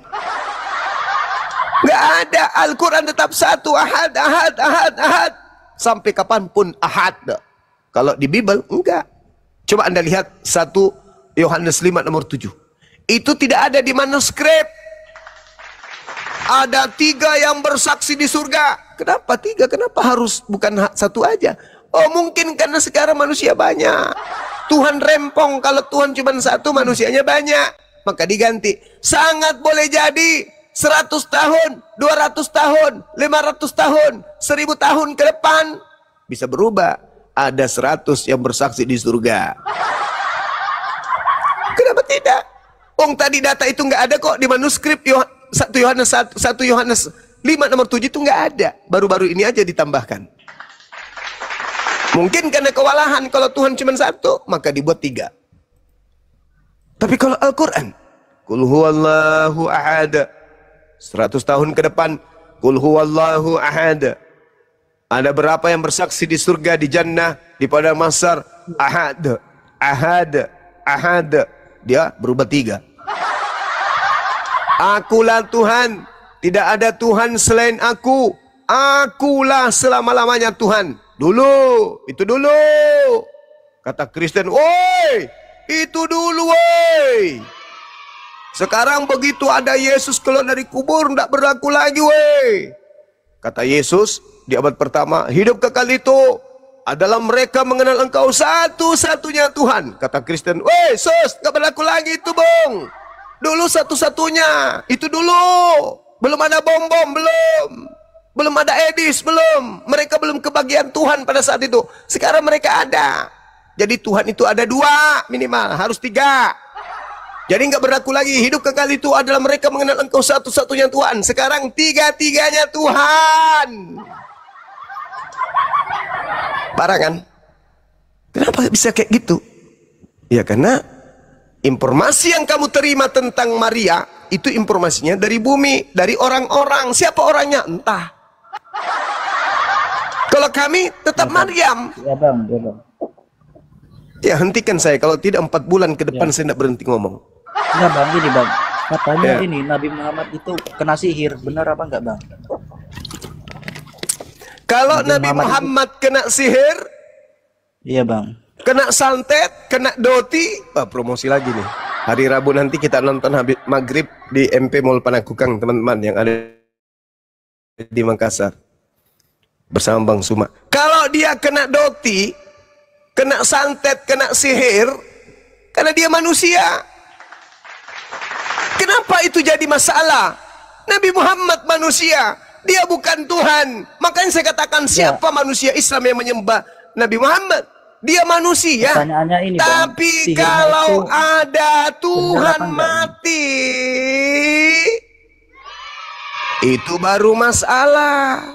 Nggak ada. Al-Quran tetap satu, ahad, ahad, ahad, ahad, sampai kapanpun ahad. Kalau di Bible enggak. Coba Anda lihat 1 Yohanes 5 nomor 7. Itu tidak ada di manuskrip. Ada 3 yang bersaksi di surga. Kenapa 3? Kenapa harus bukan 1 aja? Oh mungkin karena sekarang manusia banyak. Tuhan rempong kalau Tuhan cuma 1, manusianya banyak. Maka diganti. Sangat boleh jadi 100 tahun, 200 tahun, 500 tahun, 1000 tahun ke depan bisa berubah. Ada 100 yang bersaksi di surga. Kenapa tidak? Tadi data itu nggak ada kok di manuskrip 1 Yohanes 5 nomor 7 itu nggak ada. Baru-baru ini aja ditambahkan. Mungkin karena kewalahan, kalau Tuhan cuma 1, maka dibuat 3. Tapi kalau Al-Quran, Qul huwallahu ahad. 100 tahun ke depan, Qul huwallahu ahad. Ada berapa yang bersaksi di surga, di jannah, di padang mahsyar? Ahad, ahad, ahad. Dia berubah 3. Akulah Tuhan, tidak ada Tuhan selain aku. Akulah selama-lamanya Tuhan. Dulu, itu dulu. Kata Kristen, woi, itu dulu woi. Sekarang begitu ada Yesus keluar dari kubur, tidak berlaku lagi woi. Kata Yesus di abad pertama, hidup kekal itu adalah mereka mengenal engkau satu-satunya Tuhan. Kata Kristen, woi sus, gak berlaku lagi itu bong. Dulu satu-satunya, itu dulu. Belum ada bom-bom, belum. Belum ada Edis, belum. Mereka belum kebagian Tuhan pada saat itu. Sekarang mereka ada. Jadi Tuhan itu ada 2 minimal, harus 3. Jadi nggak berlaku lagi. Hidup kekal itu adalah mereka mengenal engkau satu-satunya Tuhan. Sekarang 3-3-nya Tuhan. Parah kan? Kenapa bisa kayak gitu? Ya karena informasi yang kamu terima tentang Maria itu informasinya dari bumi, dari orang-orang. Siapa orangnya? Entah. Kalau kami tetap Maryam. Ya bang, ya bang. Ya hentikan saya. Kalau tidak 4 bulan ke depan saya tidak berhenti ngomong. Enggak bang, gini bang. Katanya Ya. ini Nabi Muhammad itu kena sihir. Benar apa enggak bang? Kalau Nabi Nabi Muhammad kena sihir, Iya bang. kena santet, kena doti, promosi lagi nih. Hari Rabu nanti kita nonton habis maghrib di MP Mall Panakukang, teman-teman yang ada di Makassar bersama Bang Suma. Kalau dia kena doti, kena santet, kena sihir, karena dia manusia. Kenapa itu jadi masalah? Nabi Muhammad manusia, dia bukan Tuhan. Makanya saya katakan, siapa manusia Islam yang menyembah Nabi Muhammad? Dia manusia. Pertanyaannya ini, Bang, Tapi sihirnya kalau itu ada Tuhan benar apa enggak? mati, itu baru masalah.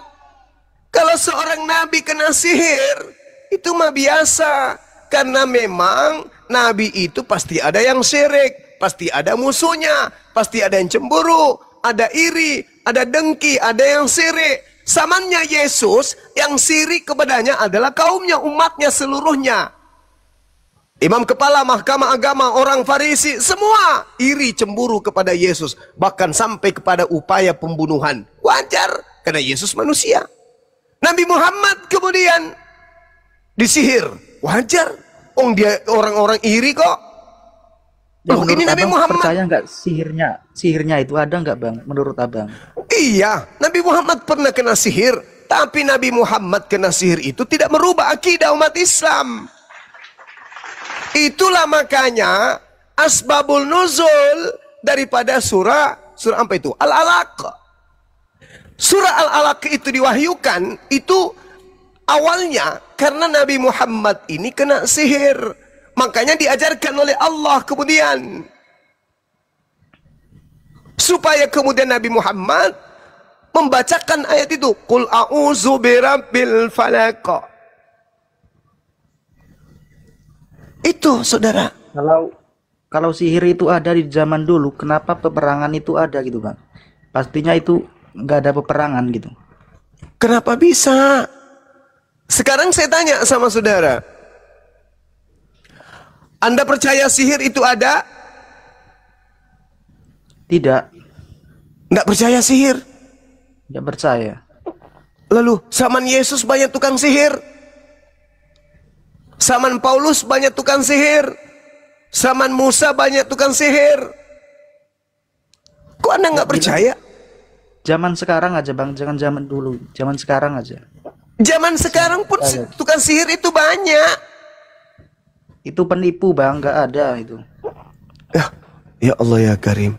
Kalau seorang nabi kena sihir, itu mah biasa. Karena memang nabi itu pasti ada yang syirik, pasti ada musuhnya, pasti ada yang cemburu, ada iri, ada dengki, ada yang sirik. Samanya Yesus, yang sirik kepadanya adalah kaumnya, umatnya seluruhnya. Imam kepala mahkamah agama, orang Farisi, semua iri cemburu kepada Yesus. Bahkan sampai kepada upaya pembunuhan. Wajar, karena Yesus manusia. Nabi Muhammad kemudian disihir. Wajar, dia orang-orang iri kok. Ya, Loh, menurut ini Nabi Abang Muhammad. percaya nggak sihirnya itu ada nggak, Bang, menurut Abang? Iya, Nabi Muhammad pernah kena sihir. Tapi Nabi Muhammad kena sihir itu tidak merubah akidah umat Islam. Itulah makanya asbabul nuzul daripada surah apa itu? Al-Alaq. Surah Al-Alaq itu diwahyukan itu awalnya karena Nabi Muhammad ini kena sihir. Makanya diajarkan oleh Allah kemudian. Supaya kemudian Nabi Muhammad membacakan ayat itu. Qul a'udzu birabbil falaq. Itu, saudara. Kalau sihir itu ada di zaman dulu, kenapa peperangan itu ada gitu, Bang? Pastinya itu nggak ada peperangan gitu. Kenapa bisa? Sekarang saya tanya sama saudara. Anda percaya sihir itu ada? Tidak, Nggak percaya sihir? nggak percaya. Lalu, zaman Yesus banyak tukang sihir. Zaman Paulus banyak tukang sihir. Zaman Musa banyak tukang sihir. Kok Anda nggak percaya? Zaman sekarang aja, Bang, jangan zaman dulu, zaman sekarang aja. Zaman sekarang pun tukang sihir itu banyak. Itu penipu, Bang, nggak ada itu. Ya Allah ya Karim.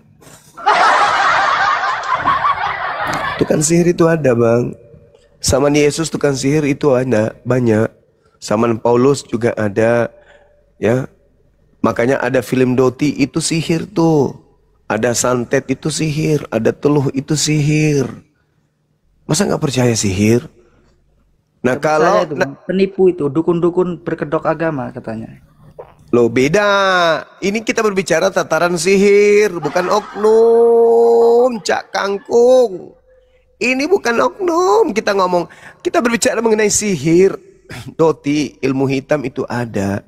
Tukang sihir itu ada, Bang. Zaman Yesus tukang sihir itu ada banyak. Zaman Paulus juga ada, ya. Makanya ada film Doti itu sihir tuh. Ada santet itu sihir, ada teluh itu sihir. Masa nggak percaya sihir? Nah, Nggak percaya kalau itu, Bang. Penipu itu, dukun-dukun berkedok agama katanya. loh beda. Ini kita berbicara tataran sihir, bukan oknum, Cak Kangkung. Ini bukan oknum, kita berbicara mengenai sihir. Doti, ilmu hitam itu ada.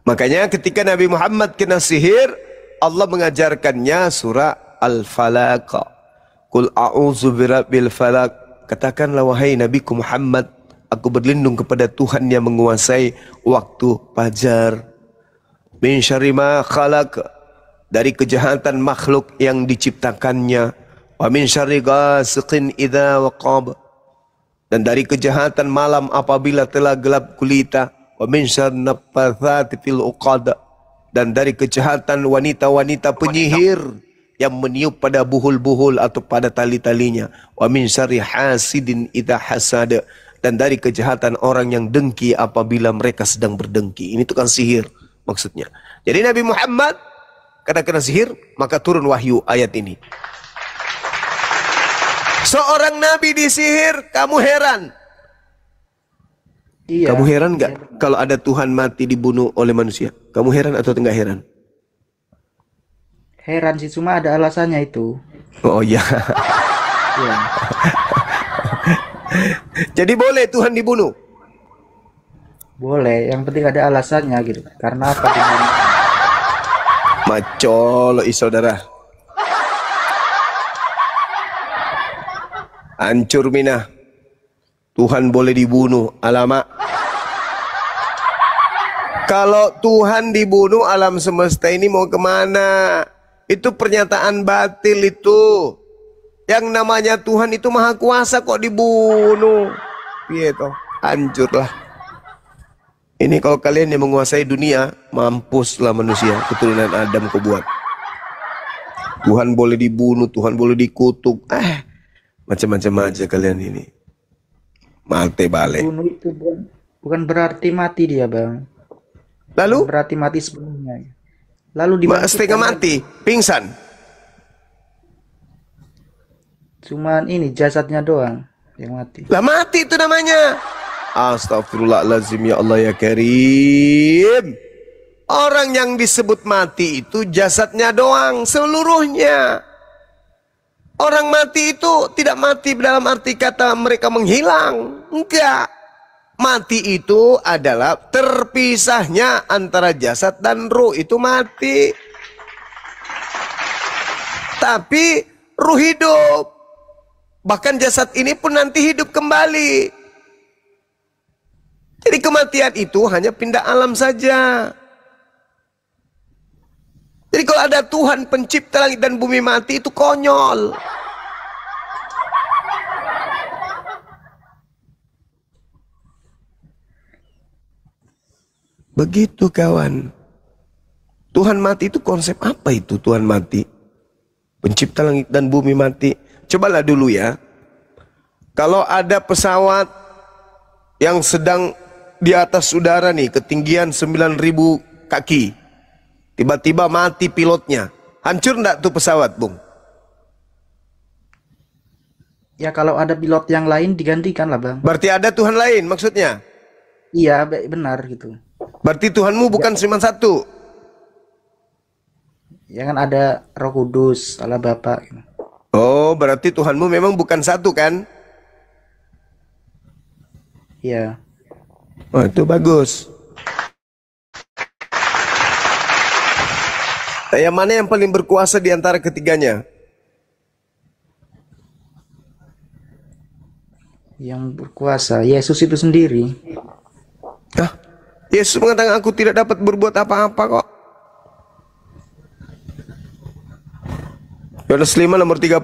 Makanya ketika Nabi Muhammad kena sihir, Allah mengajarkannya surah Al-Falaq. Qul a'udzu birabbil falaq. Katakanlah wahai Nabiku Muhammad, aku berlindung kepada Tuhan yang menguasai waktu fajar. Min syarri ma khalaq, dari kejahatan makhluk yang diciptakannya. Wa min syarri ghasiqin idza waqab, dan dari kejahatan malam apabila telah gelap gulita. Wa min syarri naffatsati fil uqad, dan dari kejahatan wanita-wanita penyihir yang meniup pada buhul-buhul atau pada tali-talinya. Wa min syarri hasidin idza hasad, dan dari kejahatan orang yang dengki apabila mereka sedang berdengki. Ini tukang sihir maksudnya. Jadi Nabi Muhammad karena kena sihir, maka turun wahyu ayat ini. Seorang nabi disihir, kamu heran? Iya. Kamu heran nggak kalau ada Tuhan mati dibunuh oleh manusia? Kamu heran atau enggak heran? Heran sih, cuma ada alasannya itu. Oh iya. Iya. Jadi boleh Tuhan dibunuh? Boleh, yang penting ada alasannya gitu. Karena apa? Dibunuh? Macolo saudara. Hancur minah. Tuhan boleh dibunuh. Alamak. Kalau Tuhan dibunuh, alam semesta ini mau kemana? Itu pernyataan batil itu. Yang namanya Tuhan itu maha kuasa kok dibunuh. Gitu, hancurlah. Ini kalau kalian yang menguasai dunia, mampuslah manusia, keturunan Adam kau buat. Tuhan boleh dibunuh, Tuhan boleh dikutuk. Macam-macam aja kalian ini. Mate balik. Bunuh itu bukan berarti mati dia, Bang. Lalu? Bukan berarti mati sebelumnya. Lalu dibangkitkan Setengah mati, pingsan. Cuman ini jasadnya doang yang mati. Lah mati itu namanya. Astagfirullahaladzim, ya Allah ya Karim. Orang yang disebut mati itu jasadnya doang, seluruhnya. Orang mati itu tidak mati dalam arti kata mereka menghilang. Enggak. Mati itu adalah terpisahnya antara jasad dan ruh, itu mati. Tapi ruh hidup. Bahkan jasad ini pun nanti hidup kembali. Jadi kematian itu hanya pindah alam saja. Jadi kalau ada Tuhan pencipta langit dan bumi mati, itu konyol. Begitu kawan. Tuhan mati itu konsep apa itu Tuhan mati? Pencipta langit dan bumi mati. Cobalah dulu ya. Kalau ada pesawat yang sedang di atas udara nih, ketinggian 9.000 kaki. Tiba-tiba mati pilotnya. Hancur enggak tuh pesawat, Bung? Ya kalau ada pilot yang lain digantikan lah, Bang. Berarti ada Tuhan lain maksudnya? Iya, benar gitu. Berarti Tuhanmu bukan cuma satu? Ya kan ada Roh Kudus, Allah Bapa. Oh, berarti Tuhanmu memang bukan satu kan? Iya. Oh, itu bagus. Yang mana yang paling berkuasa di antara ketiganya? Yang berkuasa Yesus itu sendiri. Hah? Yesus mengatakan aku tidak dapat berbuat apa-apa kok. Yohanes 5 nomor 30.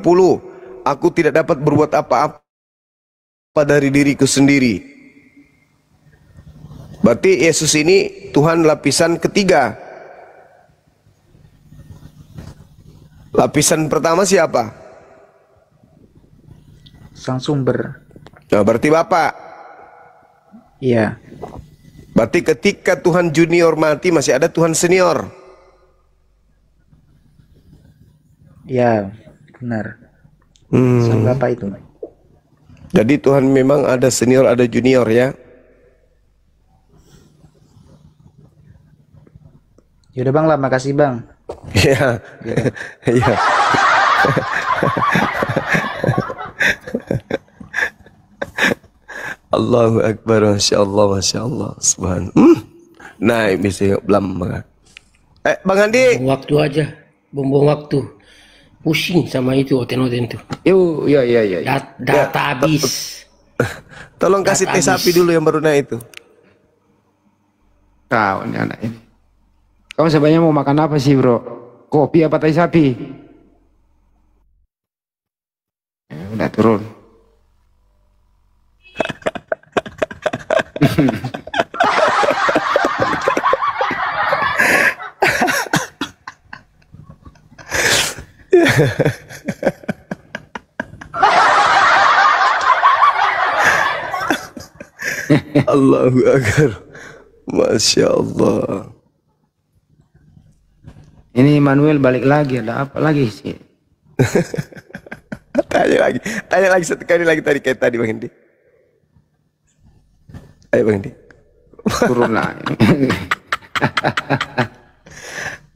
Aku tidak dapat berbuat apa-apa dari diriku sendiri. Berarti Yesus ini Tuhan lapisan ketiga. Lapisan pertama siapa? Sang sumber. Nah, berarti Bapak. Iya. Berarti ketika Tuhan junior mati masih ada Tuhan senior. Iya, benar. Sang Bapa itu. Jadi Tuhan memang ada senior, ada junior ya. Yaudah Bang lah, makasih Bang. Iya. Iya. Allahu Akbar, Masya Allah, Masya Allah, Subhan. Naik bisa belum Bang Andi. Buang waktu aja, buang waktu. Pusing sama itu oten-oten tuh. Iya. Data habis. Tolong kasih teh sapi dulu yang baru naik itu. Kau ini anak ini. Kamu sebenarnya mau makan apa sih bro? Kopi apa teh sapi? Udah turun. Allahu Akbar, Masya Allah. Ini Manuel balik lagi, ada apa lagi sih? Tanya lagi satu kali lagi tadi kayak tadi Bang Hendi. Ayo Bang Hendi. Turun lah.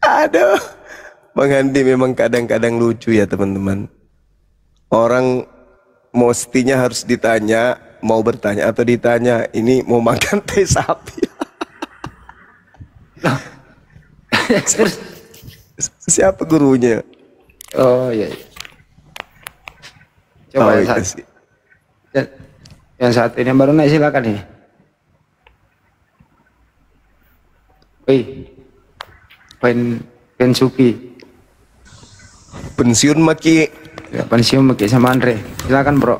Aduh, Bang Handi memang kadang-kadang lucu ya teman-teman. Orang mestinya harus ditanya, mau bertanya atau ditanya, ini mau makan teh sapi. Siapa gurunya? Oh iya. Coba yang satu ini yang baru naik silakan ini. Wih, Pensuki. Pensiun Maki. Ya, pensiun Maki sama Andre. Silakan bro.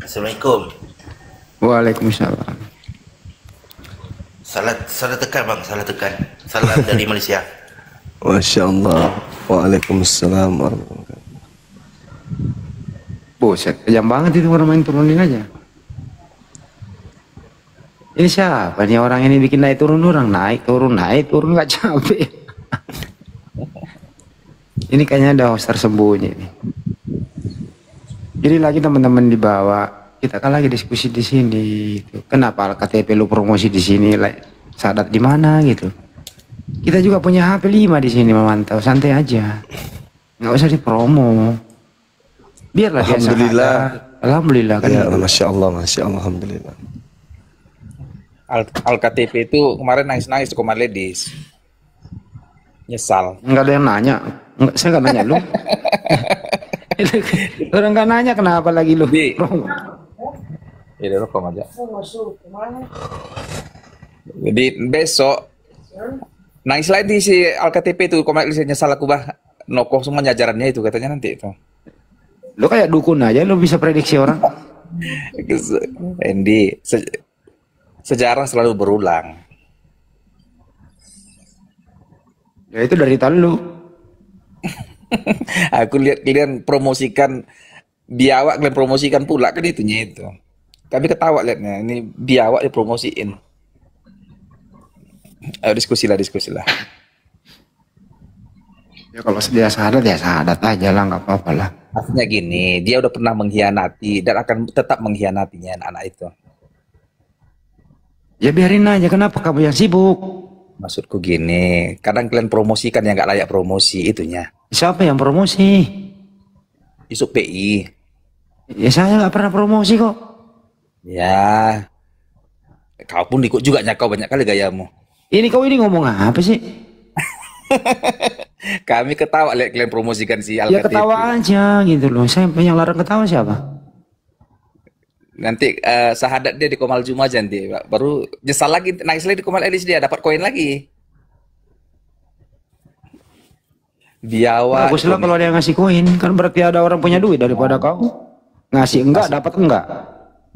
Assalamualaikum. Waalaikumsalam. Salah tekan bang, salah tekan. Salam dari Malaysia. Masya Allah. Waalaikumsalam warahmatullahi wabarakatuh. Buset, kejam banget itu orang main turunin aja. Ini siapa nih orang ini bikin naik turun orang naik turun nggak capek. Ini kayaknya ada host tersembunyi nih. Jadi lagi teman-teman di bawah. Kita kan lagi diskusi di sini gitu. Kenapa KTP lu promosi di sini, Sadat di mana gitu. Kita juga punya HP 5 di sini memantau, santai aja. Nggak usah dipromo. Biarlah dia Alhamdulillah. sahadat. Alhamdulillah kan. Ya, Masya Allah, Alhamdulillah. KTP itu kemarin nangis-nangis tuh Komar Ladies. Nyesal. Enggak ada yang nanya. Enggak, saya nggak nanya lu. Orang nggak nanya kenapa lagi lu. Ini rokok aja. Jadi besok nangis lagi si KTP itu Komar Ladies, nyesal aku bah. Nokoh semua ajarannya itu katanya nanti itu. Lu kayak dukun aja, lu bisa prediksi orang. Andy, sejarah selalu berulang. Ya itu dari tahun lu. Aku lihat kalian promosikan biawak, kalian promosikan pula kan itunya itu. Kami ketawa liatnya, ini biawak dipromosiin. Ayo diskusi lah. Ya kalau dia sahadat ya sahadat aja lah, nggak apa-apa lah. Artinya gini, dia udah pernah mengkhianati dan akan tetap mengkhianatinya anak-anak itu. Ya biarin aja, kenapa kamu yang sibuk? Maksudku gini, kadang kalian promosikan yang nggak layak promosi itunya. Siapa yang promosi? Isuk PI. Ya saya nggak pernah promosi kok. Ya, kau pun ikut juga nyakau banyak kali gayamu. Ini kau ini ngomong apa sih? Kami ketawa lihat kalian promosikan si Ya Alkatif. ketawa aja gitu loh. Saya yang larang ketawa siapa? Nanti sahadat dia di Komal Juma aja nanti. Baru nyesal lagi, nangis lagi di Komal Elis dia dapat koin lagi. Biawak. Bagus lah kalau dia ngasih koin, kan berarti ada orang punya duit daripada kau. Ngasih enggak, dapat enggak.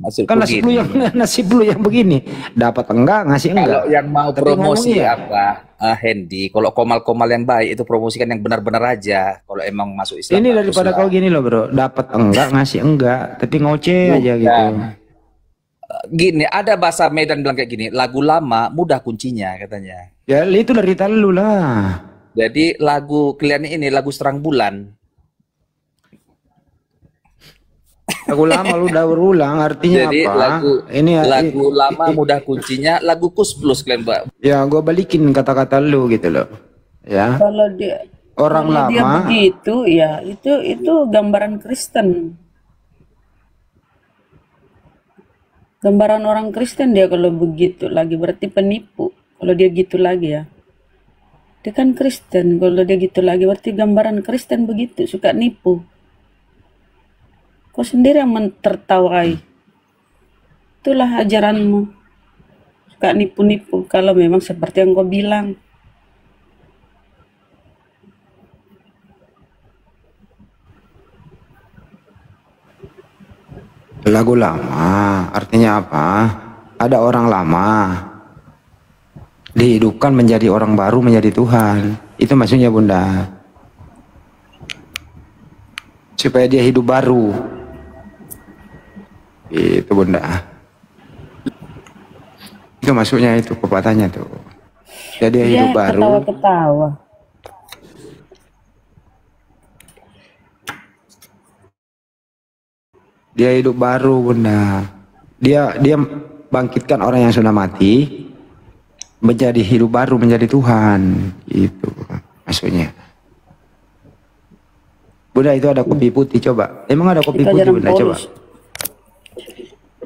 Maksudku Kan nasib lu yang begini, dapat enggak, ngasih enggak. Kalau yang mau Tapi promosi ngomongnya, apa, Hendy, kalau komal-komal yang baik itu promosikan yang benar-benar aja. Kalau emang masuk Islam. ini daripada kau gini loh bro, dapat enggak, ngasih enggak, tapi ngoceh aja gitu. Gini, ada bahasa Medan bilang kayak gini, lagu lama mudah kuncinya katanya. Ya itu dari lu lah. Jadi lagu kalian ini lagu Serang Bulan. Lagu lama lu udah berulang, artinya Jadi apa? lagu lama mudah kuncinya, lagu Kus Plus kalian Mbak. Ya gua balikin kata-kata lu gitu loh. Ya. Kalau dia Orang kalau dia lama begitu ya itu gambaran Kristen. Gambaran orang Kristen dia kalau begitu lagi berarti penipu. Kalau dia gitu lagi ya. Dia kan Kristen, kalau dia gitu lagi berarti gambaran Kristen begitu, suka nipu. Kau sendiri yang tertawai. Itulah ajaranmu. Suka nipu-nipu kalau memang seperti yang kau bilang. lagu lama, artinya apa? Ada orang lama dihidupkan menjadi orang baru, menjadi Tuhan. Itu maksudnya Bunda. Supaya dia hidup baru. Itu Bunda. Itu maksudnya itu pepatahnya tuh. Jadi dia hidup baru. Ketawa-ketawa. Dia hidup baru Bunda. Dia bangkitkan orang yang sudah mati menjadi hidup baru, menjadi Tuhan. Itu maksudnya. Bunda itu ada kopi putih coba. Emang ada kopi putih Bunda coba.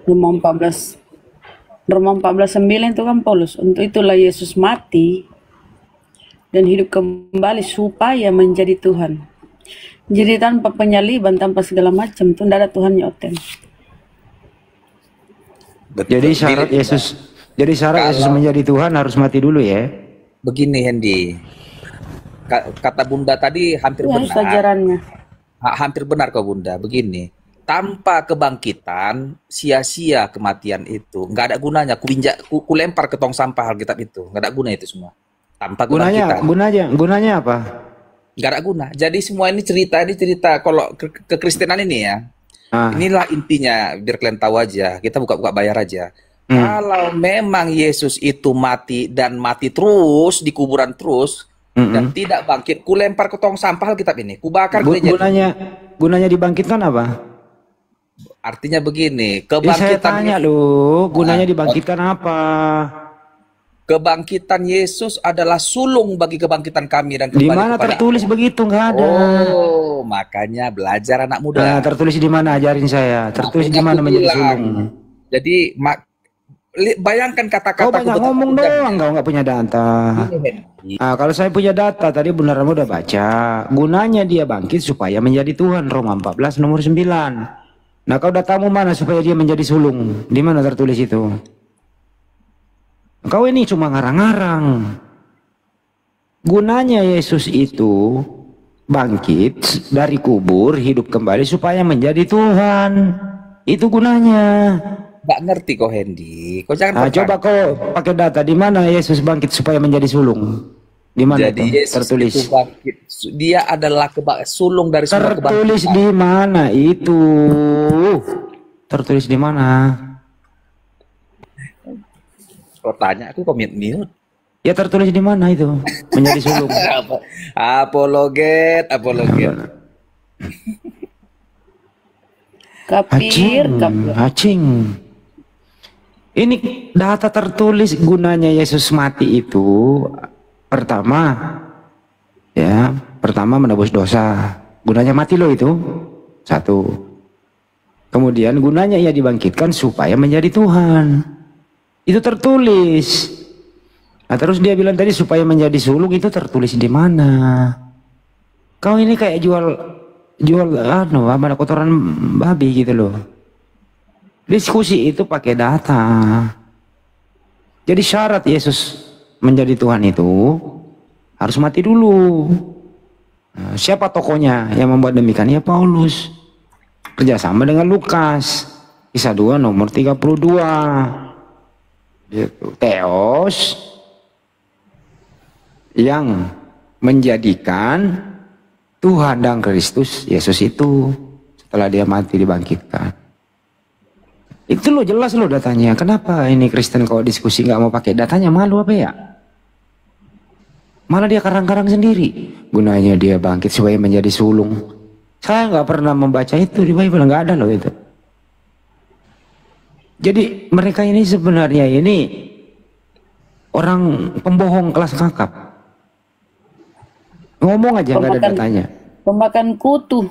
Roma 14:9 itu kan Paulus. Untuk itulah Yesus mati dan hidup kembali supaya menjadi Tuhan. Jadi tanpa penyaliban, tanpa segala macam itu tidak ada Tuhan nyoten. Jadi syarat Yesus Jadi syarat Yesus Kalau menjadi Tuhan harus mati dulu ya. begini Hendy, kata Bunda tadi hampir Ya, benar. ajarannya. Hampir benar kok Bunda. Begini, tanpa kebangkitan sia-sia kematian itu, nggak ada gunanya. Ku lempar ke tong sampah Alkitab itu, nggak ada guna itu semua. Tanpa kebangkitan, Gunanya apa? nggak ada guna. Jadi semua ini cerita kalau kekristenan ini ya. Inilah intinya, biar kalian tahu aja. Kita buka-buka bayar aja. Kalau memang Yesus itu mati dan mati terus di kuburan terus dan tidak bangkit, ku lempar ke tong sampah Alkitab ini, ku bakar gereja. Gunanya dibangkitkan apa? Artinya begini, Saya tanya loh, gunanya dibangkitkan apa? Kebangkitan Yesus adalah sulung bagi kebangkitan kami dan Di kembali mana kepada tertulis begitu? Nggak ada. Oh, makanya belajar anak muda. Nah, tertulis di mana? Ajarin saya. Tertulis di mana menjadi sulung? Jadi bayangkan kata-kata. Kau banyak ngomong doang, kau nggak punya data. Nah, kalau saya punya data, tadi beneran udah baca. Gunanya dia bangkit supaya menjadi Tuhan. Roma 14 nomor 9. Nah, kau datamu mana supaya dia menjadi sulung? Di mana tertulis itu? Kau ini cuma ngarang-ngarang. Gunanya Yesus itu bangkit dari kubur, hidup kembali supaya menjadi Tuhan. Itu gunanya. Nggak ngerti kok Hendy. Kau jangan coba kau pakai data di mana Yesus bangkit supaya menjadi sulung. Di mana Jadi itu Yesus tertulis? itu bangkit. Dia adalah sulung dari semua kebangkitan. Tertulis di mana itu? Tertulis di mana? Kau tanya aku kok mute. Ya tertulis di mana itu? Menjadi sulung. Apologet. Kapir. Hacing. Ini data tertulis gunanya Yesus mati itu pertama menebus dosa. Gunanya mati loh itu. Satu. Kemudian gunanya ia dibangkitkan supaya menjadi Tuhan. Itu tertulis. Nah, terus dia bilang tadi supaya menjadi sulung, itu tertulis di mana? Kau ini kayak jual apa kotoran babi gitu loh. Diskusi itu pakai data. Jadi syarat Yesus menjadi Tuhan itu harus mati dulu. Nah, siapa tokonya yang membuat demikian? Ya Paulus. Kerjasama dengan Lukas. Kisah 2 nomor 32. Gitu. Theos yang menjadikan Tuhan dan Kristus Yesus itu setelah dia mati dibangkitkan. Itu loh jelas loh datanya. Kenapa ini Kristen kalau diskusi nggak mau pakai datanya, malu apa ya? Malah dia karang-karang sendiri. Gunanya dia bangkit supaya menjadi sulung. Saya nggak pernah membaca itu di Bible, nggak ada loh itu. Jadi mereka ini sebenarnya ini orang pembohong kelas kakap. Ngomong aja nggak ada datanya. Pemakan kutu.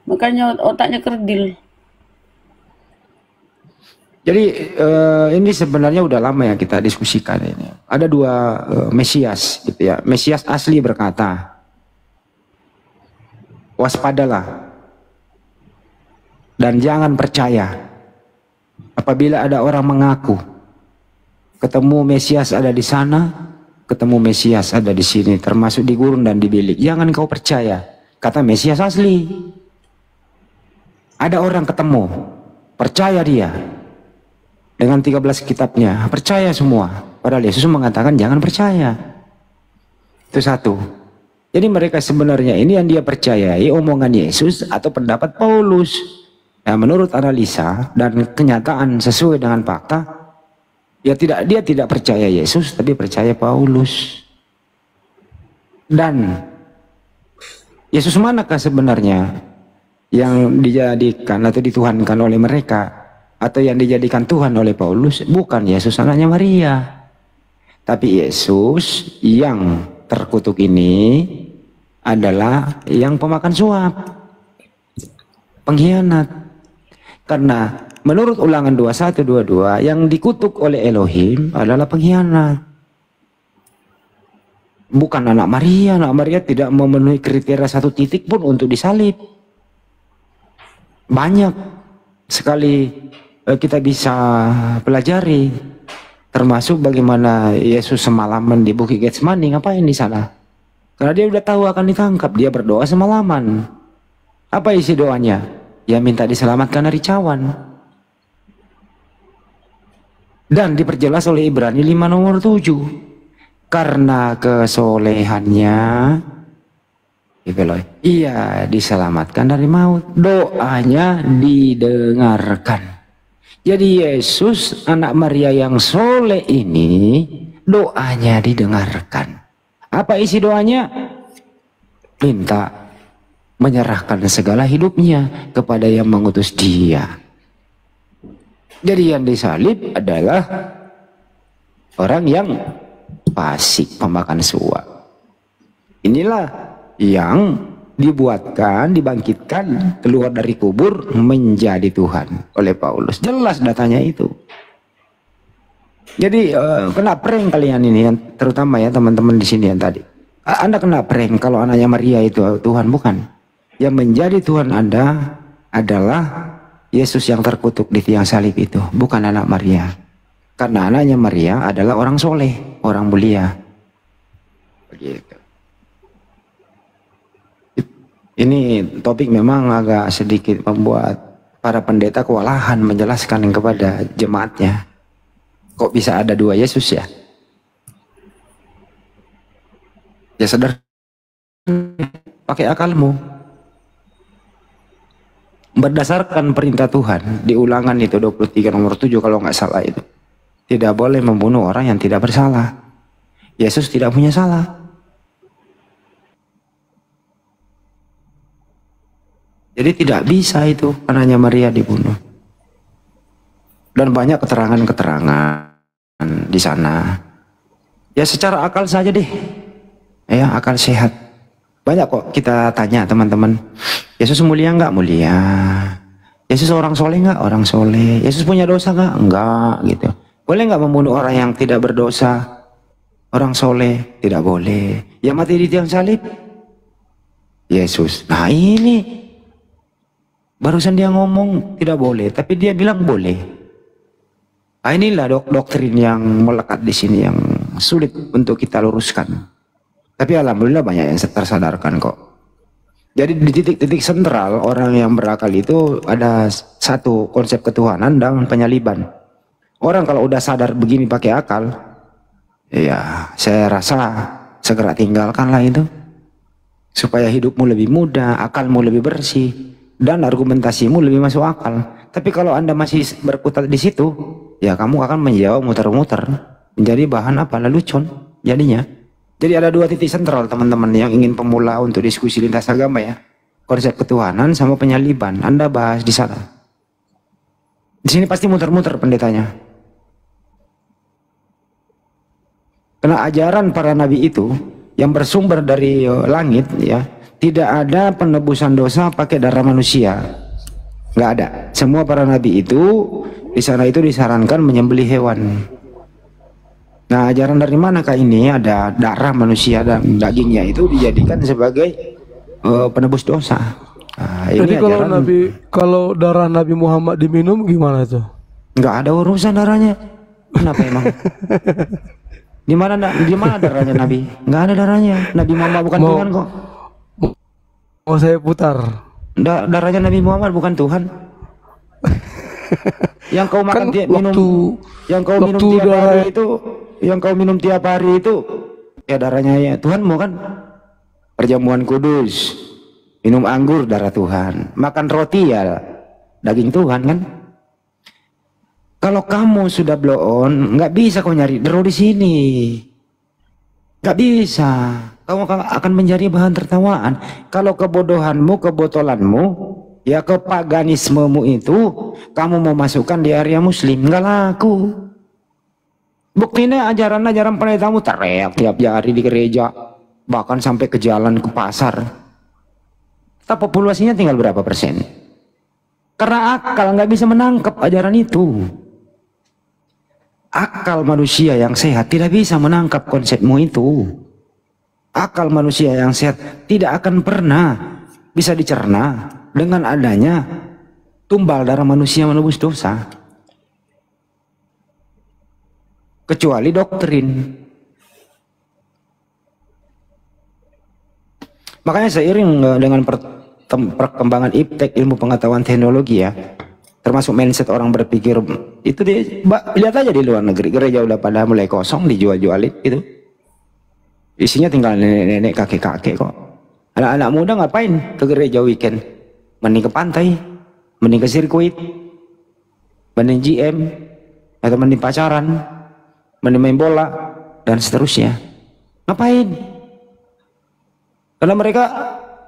Makanya otaknya kerdil. Jadi ini sebenarnya udah lama ya kita diskusikan ini. Ada dua Mesias gitu ya. Mesias asli berkata, waspadalah dan jangan percaya apabila ada orang mengaku ketemu Mesias ada di sana, ketemu Mesias ada di sini, termasuk di gurun dan di bilik. Jangan kau percaya, kata Mesias asli. Ada orang ketemu, percaya dia dengan 13 kitabnya, percaya semua. Padahal Yesus mengatakan jangan percaya. Itu satu. Jadi mereka sebenarnya ini yang dia percayai omongan Yesus atau pendapat Paulus. Nah, menurut analisa dan kenyataan sesuai dengan fakta, dia tidak percaya Yesus tapi percaya Paulus. Dan Yesus manakah sebenarnya yang dijadikan atau dituhankan oleh mereka atau yang dijadikan Tuhan oleh Paulus? Bukan Yesus anaknya Maria, tapi Yesus yang terkutuk ini adalah yang pemakan suap, pengkhianat. Karena menurut Ulangan 21:22 yang dikutuk oleh Elohim adalah pengkhianat. Bukan anak Maria. Anak Maria tidak memenuhi kriteria satu titik pun untuk disalib. Banyak sekali kita bisa pelajari. Termasuk bagaimana Yesus semalaman di Bukit Getsemani, ngapain di sana? Karena dia udah tahu akan ditangkap, dia berdoa semalaman. Apa isi doanya? Ya minta diselamatkan dari cawan. Dan diperjelas oleh Ibrani 5 nomor 7. Karena kesolehannya, ia diselamatkan dari maut. Doanya didengarkan. Jadi Yesus anak Maria yang soleh ini doanya didengarkan. Apa isi doanya? Minta menyerahkan segala hidupnya kepada yang mengutus dia. Jadi yang disalib adalah orang yang fasik, pemakan suap. Inilah yang dibuatkan, dibangkitkan, keluar dari kubur menjadi Tuhan oleh Paulus. Jelas datanya itu. Jadi kena prank kalian ini, terutama ya teman-teman di sini yang tadi. Anda kena prank kalau anaknya Maria itu Tuhan, bukan. Yang menjadi Tuhan Anda adalah Yesus yang terkutuk di tiang salib itu, bukan anak Maria. Karena anaknya Maria adalah orang soleh, orang mulia. Begitu. Ini topik memang agak sedikit membuat para pendeta kewalahan menjelaskan kepada jemaatnya. Kok bisa ada dua Yesus ya? Ya sadar, pakai akalmu. Berdasarkan perintah Tuhan di Ulangan itu 23 nomor 7 kalau nggak salah itu. Tidak boleh membunuh orang yang tidak bersalah. Yesus tidak punya salah. Jadi tidak bisa itu anaknya Maria dibunuh. Dan banyak keterangan-keterangan di sana. Ya secara akal saja deh. Ya akal sehat. Banyak kok kita tanya teman-teman. Yesus mulia nggak? Mulia. Yesus orang soleh nggak? Orang soleh. Yesus punya dosa nggak? Enggak gitu. Boleh nggak membunuh orang yang tidak berdosa? Orang soleh? Tidak boleh. Yang mati di tiang salib? Yesus. Nah ini. Barusan dia ngomong tidak boleh, tapi dia bilang boleh. Nah, inilah doktrin yang melekat di sini yang sulit untuk kita luruskan. Tapi alhamdulillah banyak yang tersadarkan kok. Jadi di titik-titik sentral orang yang berakal itu ada satu konsep ketuhanan dan penyaliban. Orang kalau udah sadar begini pakai akal, ya saya rasa segera tinggalkanlah itu. Supaya hidupmu lebih mudah, akalmu lebih bersih. Dan argumentasimu lebih masuk akal. Tapi kalau Anda masih berkutat di situ, ya kamu akan menjawab muter-muter, menjadi bahan apa? Lelucon jadinya. Jadi ada dua titik sentral teman-teman yang ingin pemula untuk diskusi lintas agama ya. Konsep ketuhanan sama penyaliban. Anda bahas di sana. Di sini pasti muter-muter pendetanya. Karena ajaran para nabi itu yang bersumber dari langit ya. Tidak ada penebusan dosa pakai darah manusia. Nggak ada. Semua para nabi itu di sana itu disarankan menyembelih hewan. Nah, ajaran dari manakah ini? Ada darah manusia dan dagingnya itu dijadikan sebagai penebus dosa. Nah, jadi ini kalau ajaran, kalau darah Nabi Muhammad diminum gimana tuh? nggak ada urusan darahnya. Kenapa emang? Di mana darahnya Nabi? Nggak ada darahnya. Nabi Muhammad bukan Tuhan kok. Mau saya putar. Darahnya Nabi Muhammad bukan Tuhan. Yang kau makan Kan minum, yang kau minum tiap hari itu, yang kau minum tiap hari itu, ya darahnya ya Tuhanmu kan. Perjamuan kudus, minum anggur darah Tuhan, makan roti ya daging Tuhan kan. Kalau kamu sudah blow on, nggak bisa kau nyari dero di sini, nggak bisa. Kamu akan menjadi bahan tertawaan. Kalau kebodohanmu, kebotolanmu, ya kepaganismemu itu, kamu mau masukkan di area muslim, nggak laku. Buktinya ajaran-ajaran pendetamu teriak tiap hari di gereja, bahkan sampai ke jalan, ke pasar. Tapi populasinya tinggal berapa persen? Karena akal nggak bisa menangkap ajaran itu. Akal manusia yang sehat tidak bisa menangkap konsepmu itu. Akal manusia yang sehat tidak akan pernah bisa dicerna dengan adanya tumbal darah manusia menebus dosa. kecuali doktrin. Makanya seiring dengan perkembangan iptek, ilmu pengetahuan teknologi ya, termasuk mindset orang berpikir itu, lihat aja di luar negeri, gereja udah pada mulai kosong, dijual-jualin gitu. Isinya tinggal nenek-nenek, kakek-kakek kok. Anak-anak muda ngapain ke gereja weekend? Mending ke pantai, mending ke sirkuit, mending GM, atau mending pacaran, mending main bola, dan seterusnya. Ngapain? Karena mereka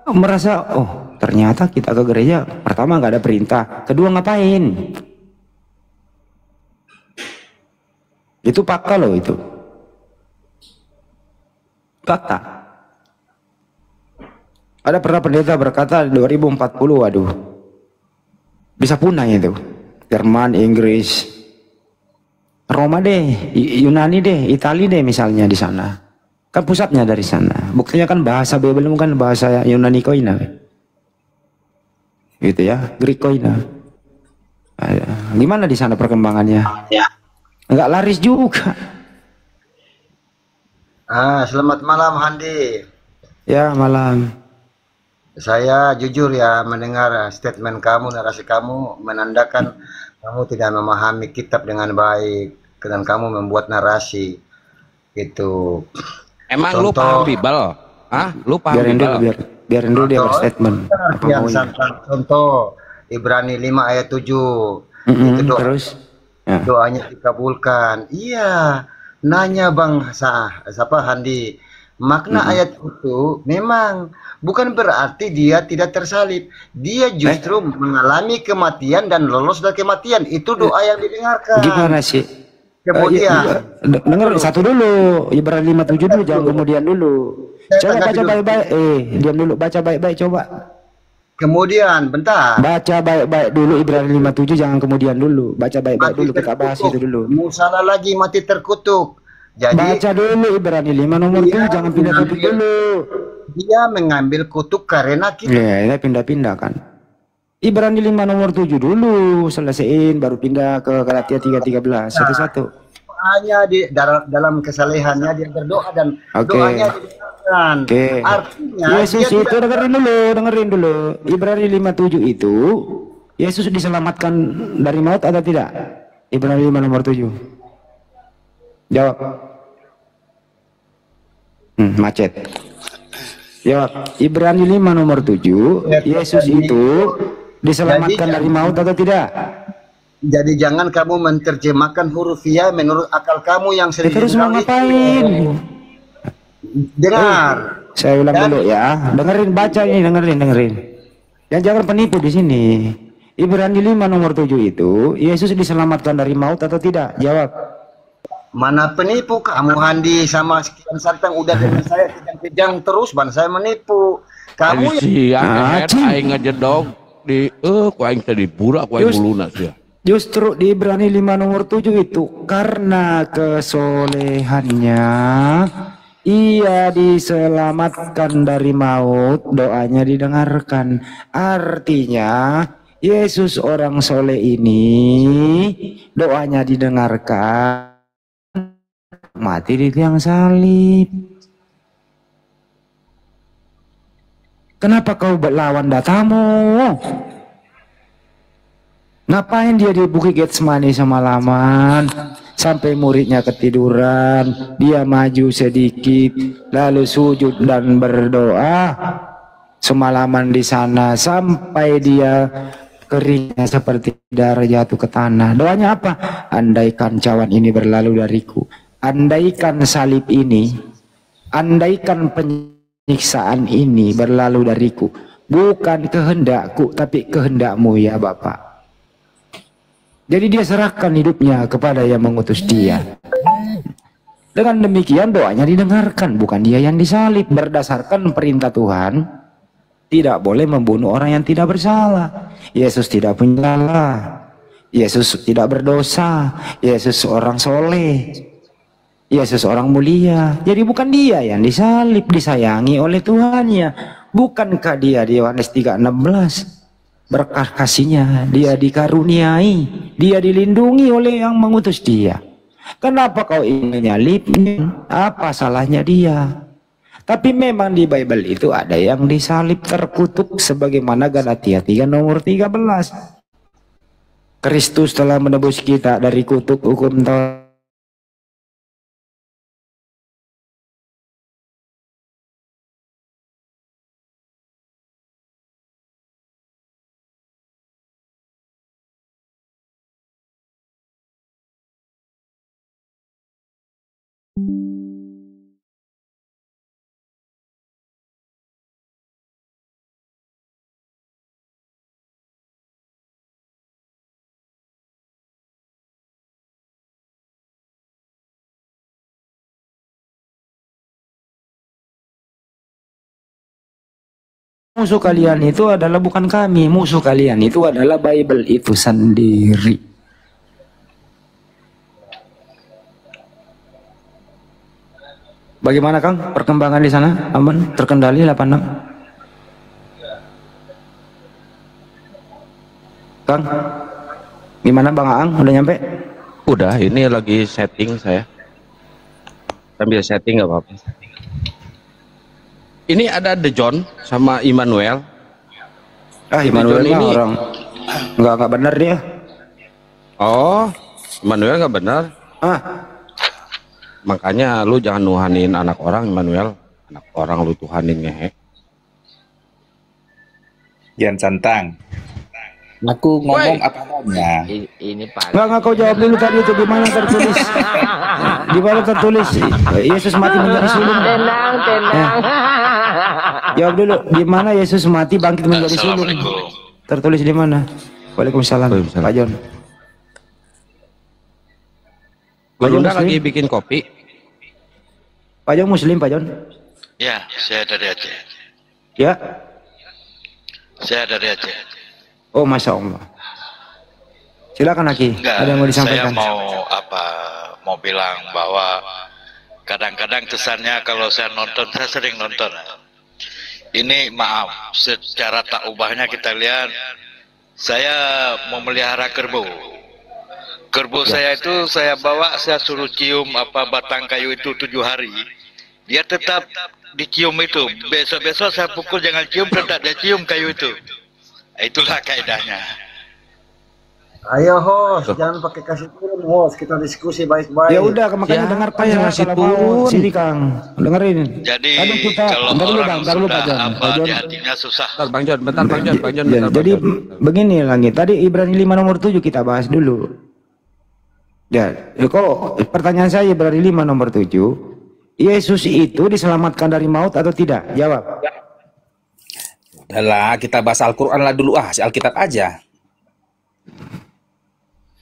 merasa, oh ternyata kita ke gereja, pertama nggak ada perintah, kedua ngapain? Itu fakta loh itu. Fakta. Ada pernah pendeta berkata 2040, waduh, bisa punah itu. Jerman, Inggris, Roma deh, Yunani deh, Italia deh misalnya di sana. Kan pusatnya dari sana. Buktinya kan bahasa Bible bukan bahasa Yunani koina. Gitu ya, Greek koina. Gimana di sana perkembangannya? Ya. Enggak laris juga. Selamat malam Handi. Ya, malam. Saya jujur ya mendengar statement kamu, narasi kamu menandakan kamu tidak memahami kitab dengan baik dan kamu membuat narasi gitu. Emang lu paham Bible? Lu paham Bible? Biarin dulu dia berstatement. Contoh Ibrani 5 ayat 7 itu doa, terus doanya dikabulkan. Iya, nanya Bang siapa Handi, makna ayat itu memang bukan berarti dia tidak tersalib. Dia justru mengalami kematian dan lolos dari kematian. Itu doa yang didengarkan. Gimana sih? Kemudian denger satu dulu, Ibrani 5:7 dulu, jangan kemudian dulu. Coba baca baik-baik. Diam dulu, baca baik-baik coba. Kemudian bentar. Baca baik-baik dulu Ibrani 5:7, jangan kemudian dulu. Baca baik-baik dulu, kita bahas itu dulu. Musalah lagi mati terkutuk. Jadi baca dulu Ibrani 5 nomor 7, jangan pindah topik dulu. Dia mengambil kutuk karena kita. Ya, pindah-pindah kan. Ibrani 5 nomor 7 dulu selesaiin, baru pindah ke Galatia 3:13 satu-satu. Hanya di dalam kesalehannya dia berdoa dan doanya didengarkan. Artinya Yesus itu dengerin dulu. Ibrani 5:7 itu Yesus diselamatkan dari maut atau tidak? Ibrani 5 nomor 7. Jawab. Macet. Jawab. Ibrani 5 nomor 7, Yesus itu diselamatkan dari maut atau tidak? Jadi jangan kamu menerjemahkan hurufiah menurut akal kamu yang sering. Terus mau ngapain? Dengar. Saya ulang dulu ya. Dengerin, baca ini, dengerin. Jangan penipu di sini. Ibrani 5 nomor 7 itu Yesus diselamatkan dari maut atau tidak? Jawab. Mana penipu kamu Handi sama sekian santang udah dengan saya kejang terus ban saya menipu. Kamu aing ngejedog di ku aing tadi pura ku aing lunas ya. Justru di Ibrani 5 nomor 7 itu karena kesolehannya ia diselamatkan dari maut, doanya didengarkan. Artinya Yesus orang soleh ini doanya didengarkan, mati di tiang salib. Kenapa kau berlawan datamu? Ngapain dia di Bukit Getsemani semalaman sampai muridnya ketiduran, dia maju sedikit lalu sujud dan berdoa semalaman di sana sampai dia keringnya seperti darah jatuh ke tanah. Doanya apa? Andaikan cawan ini berlalu dariku, andaikan salib ini, andaikan penyiksaan ini berlalu dariku, bukan kehendakku tapi kehendakmu ya Bapa. Jadi dia serahkan hidupnya kepada yang mengutus dia. Dengan demikian doanya didengarkan, bukan dia yang disalib. Berdasarkan perintah Tuhan, tidak boleh membunuh orang yang tidak bersalah. Yesus tidak punya salah. Yesus tidak berdosa. Yesus orang soleh. Yesus orang mulia. Jadi bukan dia yang disalib, disayangi oleh Tuhannya. Bukankah dia di Yohanes 3:16? Berkah kasihnya dia dikaruniai, dia dilindungi oleh yang mengutus dia. Kenapa kau ingin nyalipnya? Apa salahnya dia? Tapi memang di Bible itu ada yang disalib terkutuk sebagaimana Galatia 3 nomor 13. Kristus telah menebus kita dari kutuk hukum Taurat. Musuh kalian itu adalah bukan kami, musuh kalian itu adalah Bible itu sendiri. Bagaimana Kang perkembangan di sana? Aman? Terkendali 86? Kang, gimana Bang Aang? Udah nyampe? Udah, ini lagi setting saya. Sambil setting nggak apa-apa. Ini ada The John sama Immanuel. Immanuel ini orang nggak benar dia. Oh, Immanuel nggak benar. Makanya lu jangan nuhanin anak orang, Immanuel. Anak orang lu tuhanin ngehe. Jangan santang. Aku ngomong apa adanya. Ini Pak. Nggak kau jawab dulu tadi itu gimana tertulis? Di mana tertulis Yesus mati menjadi sulung? Tenang. Jawab dulu, di mana Yesus mati bangkit menjadi sulung? Tertulis di mana? Waalaikumsalam. Pak John. Bunda lagi bikin kopi. Pak John Muslim, Pak John? Ya, saya dari Aceh. Ya? Saya dari Aceh. Oh, Masya Allah. Silakan Aki. Ada yang mau disampaikan? Saya mau bilang bahwa kadang-kadang kesannya kalau saya nonton, saya sering nonton. Ini maaf, secara tak ubahnya kita lihat, saya memelihara kerbau. Kerbau saya itu saya bawa, saya suruh cium batang kayu itu 7 hari. Dia tetap dicium itu. Besok-besok saya pukul jangan cium, tetap dia cium kayu itu. Itulah kaidahnya. Ayo host, jangan pakai kasih turun host, kita diskusi baik-baik. Ya udah, makanya dengarkan ya kasih turun. Sini Kang, dengerin. Jadi kita, kalau orang sudah apa di hatinya susah. Bang John, bentar Bang John. Jadi begini lagi, tadi Ibrani 5 nomor 7 kita bahas dulu. Ya, kok pertanyaan saya Ibrani 5 nomor 7, Yesus itu diselamatkan dari maut atau tidak? Jawab. Udahlah, kita bahas Al-Quran lah dulu Alkitab aja.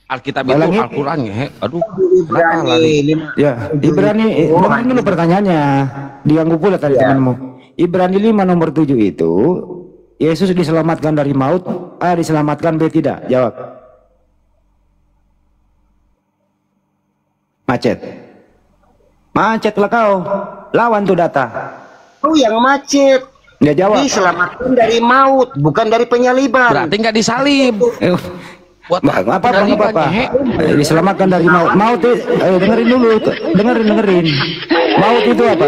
Alkitab itu Al-Quran ya. Aduh, kenapa lagi? Ya, Ibrani, dengerin dulu pertanyaannya. Diganggu pula tadi temanmu. Ibrani 5 nomor 7 itu, Yesus diselamatkan dari maut, diselamatkan B tidak? Jawab. Macet lah kau. Lawan tuh data. Kau yang macet. Nggak jawab. Diselamatkan dari maut, bukan dari penyaliban. Berarti nggak disalib. Apa? Diselamatkan dari maut. Maut itu, dengerin dulu. Dengerin. Maut itu apa?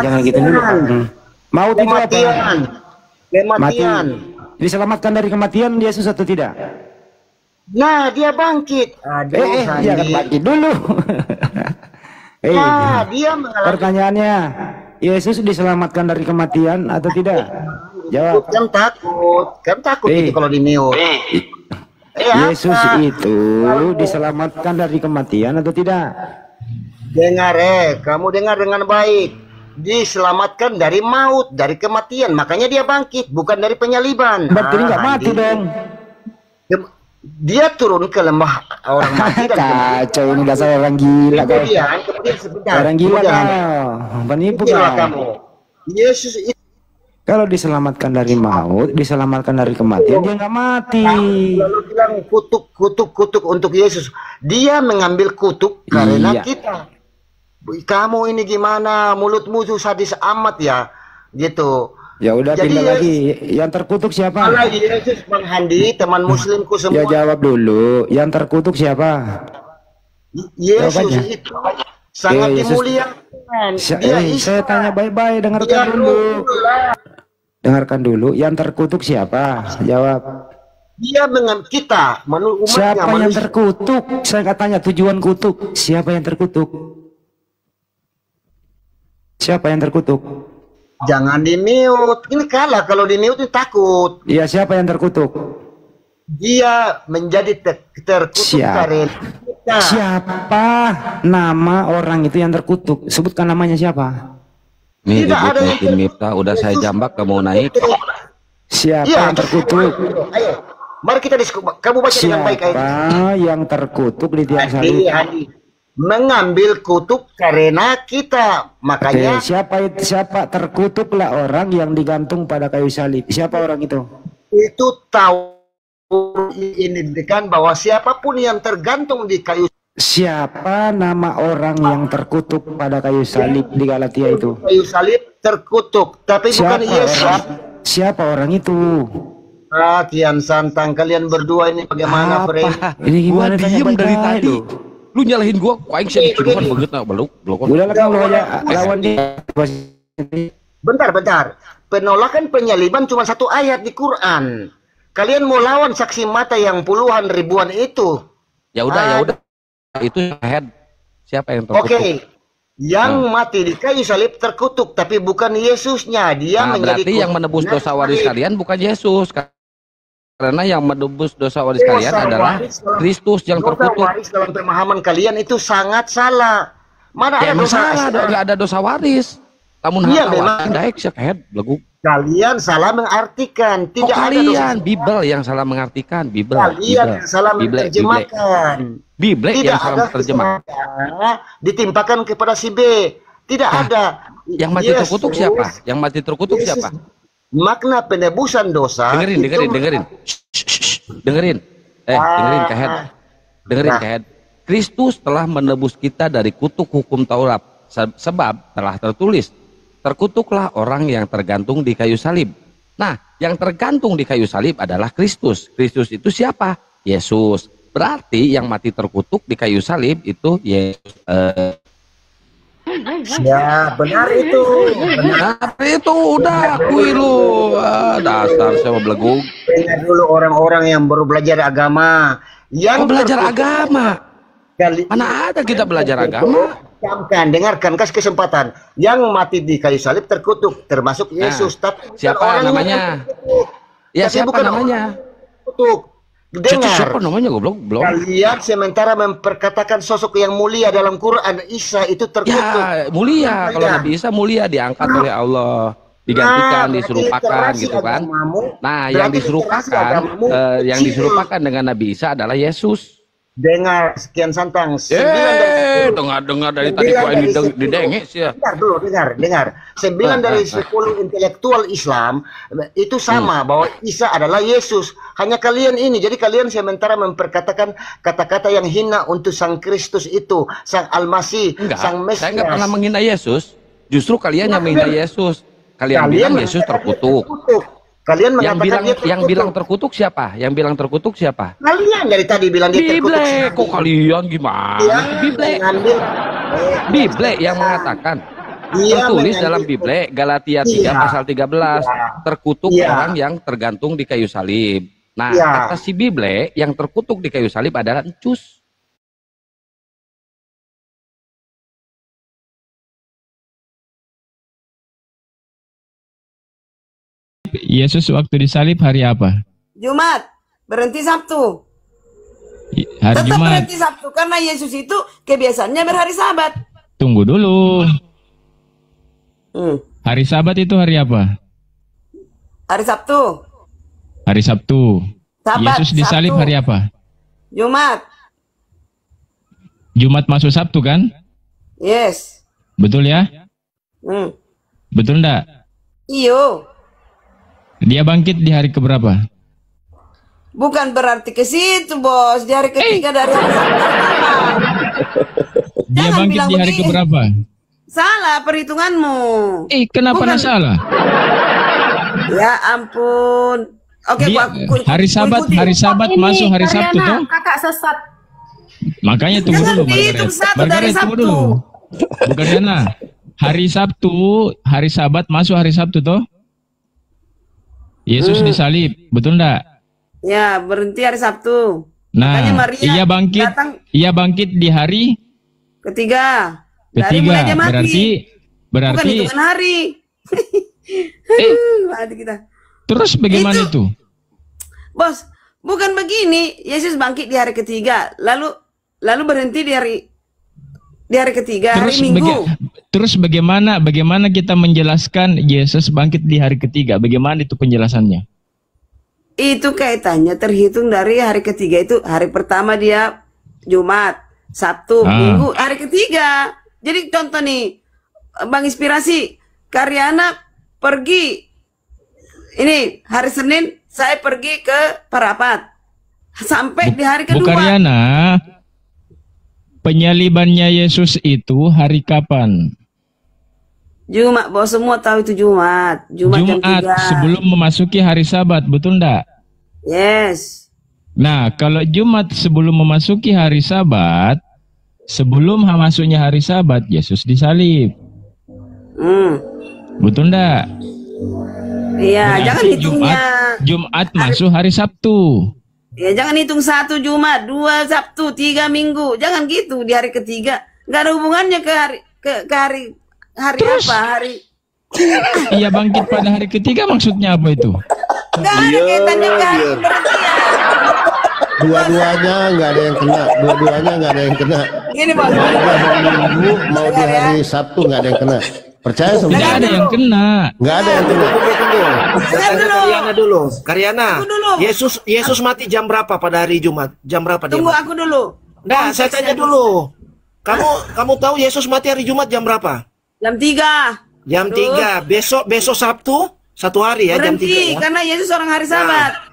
Jangan gitu dulu. Maut itu apa? Kematian. Diselamatkan dari kematian Yesus atau tidak? Nah, dia bangkit. Jangan bangkit dulu. Dia mengalami. Pertanyaannya, Yesus diselamatkan dari kematian atau tidak? Jawab. Kan takut itu kalau di mute. Yesus itu diselamatkan dari kematian atau tidak? Dengar kamu dengar dengan baik. Diselamatkan dari maut, dari kematian. Makanya dia bangkit, bukan dari penyaliban. Berarti nggak mati dong. Dia turun ke lembah orang mati dan kacau ini dasar orang gila. Kemudian sebentar. Orang gila penipu kamu. Yesus itu kalau diselamatkan dari maut, diselamatkan dari kematian, dia nggak mati. Lalu bilang kutuk untuk Yesus. Dia mengambil kutuk karena kita. Kamu ini gimana? Mulutmu tuh sadis amat ya, gitu. Ya udah pindah lagi. Yang terkutuk siapa? Yesus Bang Handi, teman muslimku semua. Ya jawab dulu. Yang terkutuk siapa? Yesus Jawabannya. itu sangat Yesus. dimuliakan. Dia Saya tanya baik-baik, dengarkan dulu. Dengarkan dulu, yang terkutuk siapa? Jawab. Dia kita, umatnya, Siapa yang manusia. terkutuk? Saya nggak tanya tujuan kutuk. Siapa yang terkutuk? Siapa yang terkutuk? Jangan di mute. Ini kalah kalau di mute takut. Iya, siapa yang terkutuk? Dia menjadi terkutuk karena kita. Siapa nama orang itu yang terkutuk? Sebutkan namanya siapa? Nih Tidak ada yang ribut Miftah, udah saya jambak kamu naik. Siapa Iya, yang terkutuk? Ayo, mari kita diskusi. Kamu baca dengan baik. Siapa yang terkutuk di tiang salib? Hadi, mengambil kutuk karena kita. Makanya Siapa terkutuklah orang yang digantung pada kayu salib. Siapa orang itu? itu tahu ini kan bahwa siapapun yang tergantung di kayu Siapa nama orang yang terkutuk pada kayu salib di Galatia itu? salib terkutuk, tapi bukan Yesus. Siapa orang itu? Kian Santang, kalian berdua ini bagaimana, friend? Ini gimana? Gua diem dari tadi. Lu nyalahin gua, aing sih dicudukan banget nah, belum. Udah lah kalau aja lawan dia. Bentar. Penolakan penyaliban cuma satu ayat di Quran. Kalian mau lawan saksi mata yang puluhan ribuan itu? Ya udah. Itu head. Siapa yang terkutuk? Oke. Yang mati di kayu salib terkutuk, tapi bukan Yesusnya. Dia menjadi berarti yang menebus dosa waris kalian bukan Yesus. Karena yang menebus dosa waris kalian adalah Kristus yang terkutuk. Dosa waris dalam pemahaman kalian itu sangat salah. Mana ada dosa salah, nggak ada dosa waris. Namun iya, memang kalian salah mengartikan. Tidak ada kalian dosa. Bible yang salah mengartikan. Kalian yang salah menerjemahkan. Bible yang salah menerjemahkan. Ditimpakan kepada si B. Tidak ada. Yang mati terkutuk siapa? Yang mati terkutuk siapa? Makna penebusan dosa. Dengerin. Dengerin Kahed. Dengerin Kahed. Kristus telah menebus kita dari kutuk hukum Taurat. Sebab telah tertulis, terkutuklah orang yang tergantung di kayu salib. Nah, yang tergantung di kayu salib adalah Kristus. Kristus itu siapa? Yesus. Berarti yang mati terkutuk di kayu salib itu Yesus. Ya, benar itu. Benar itu, udah akui lu. Dasar saya belegung. Dengar dulu orang-orang yang baru belajar agama. Yang belajar agama? Mana ada kita belajar agama? Dengarkan, kasih kesempatan. Yang mati di kayu salib terkutuk, termasuk Yesus. Tapi siapa namanya? Ya, siapa namanya? Terkutuk. Dengar. Siapa namanya goblok? Belum. Kalian sementara memperkatakan sosok yang mulia dalam Quran, Isa itu terkutuk. Ya, mulia. Kalau Nabi Isa mulia, diangkat oleh Allah, digantikan, diserupakan gitu kan. Nah, yang diserupakan dengan Nabi Isa adalah Yesus. Dengar sekian Santang. Dengar dari tadi kok ini didengek sih ya. Dengar. 9 dari 10 intelektual Islam itu sama bahwa Isa adalah Yesus. Hanya kalian ini. Jadi kalian sementara memperkatakan kata-kata yang hina untuk Sang Kristus itu, Sang Almasih, Sang Mesias. Saya nggak pernah menghina Yesus. Justru kalian yang menghina Yesus. Kalian bilang Yesus terkutuk. Kalian yang bilang terkutuk siapa? Yang bilang terkutuk siapa? Kalian dari tadi bilang dia terkutuk. Bible. Kok kalian gimana? Ya, Bible yang mengatakan. Tertulis dalam Bible Galatia 3 pasal 13. Terkutuk orang yang tergantung di kayu salib. Nah, kata si Bible yang terkutuk di kayu salib adalah encus. Yesus waktu disalib hari apa? Jumat, berhenti Sabtu. Hari Tetap Jumat. berhenti Sabtu karena Yesus itu kebiasaannya berhari Sabat. Tunggu dulu. Hari Sabat itu hari apa? Hari Sabtu. Hari Sabtu. Sabat, Yesus disalib Sabtu. hari apa? Jumat. Jumat masuk Sabtu kan? Yes. Betul ya? Betul enggak? Iyo. Dia bangkit di hari keberapa? Bukan berarti ke situ, Bos. Di hari ketiga dari hari Sabtu. Dia bangkit di hari keberapa? Salah perhitunganmu. Kenapa salah? Ya ampun. Oke, hari Sabat masuk hari Sabtu toh? Kakak sesat. Makanya tunggu Jangan dulu, dihitung Margaret. satu dari Margaret, tunggu Sabtu. dulu. Bukan Yana. Hari Sabtu, hari Sabat masuk hari Sabtu toh? Yesus disalib, betul enggak? Ya, berhenti hari Sabtu. Nah, Makanya Maria datang ia bangkit di hari ketiga. Dari ketiga. mulai dia mati. Bukan Berarti hitungan hari. Mati kita. terus bagaimana itu? Bos, bukan begini. Yesus bangkit di hari ketiga, lalu berhenti di hari ketiga, hari Minggu. Terus bagaimana kita menjelaskan Yesus bangkit di hari ketiga? Bagaimana itu penjelasannya? Itu kaitannya terhitung dari hari ketiga itu. Hari pertama dia Jumat, Sabtu, Minggu, hari ketiga. Jadi contoh nih, Bang Inspirasi, Karyana pergi ini hari Senin, saya pergi ke Parapat sampai di hari kedua. Bu Karyana, penyalibannya Yesus itu hari kapan? Jumat, bos, semua tahu itu Jumat. Jumat jam 3. Sebelum memasuki hari Sabat, betul enggak? Yes. Nah, kalau Jumat sebelum memasuki hari Sabat, sebelum masuknya hari Sabat, Yesus disalib. Betul enggak? Iya, jangan hitungnya. Jumat masuk hari Sabtu. Ya, jangan hitung 1 Jumat, 2 Sabtu, 3 Minggu. Jangan gitu di hari ketiga. Nggak ada hubungannya ke hari Terus, apa? Hari ia bangkit pada hari ketiga maksudnya apa itu? nggak ada kaitannya ke hari Dua-duanya nggak ada yang kena. Dua-duanya nggak ada yang kena. Gini, Bos. Mau di hari Minggu, mau di hari Sabtu nggak ada yang kena. Percaya sama Tidak ada yang kena. Nggak ada yang kena. Karyana dulu. Karyana. Yesus mati jam berapa pada hari Jumat? Jam berapa dia? Tunggu mati? aku dulu. Nah, saya tanya dulu. Kamu tahu Yesus mati hari Jumat jam berapa? Jam 3. Jam 3. Besok Sabtu 1 hari ya, jam 3 ya. Karena Yesus orang hari Sabat.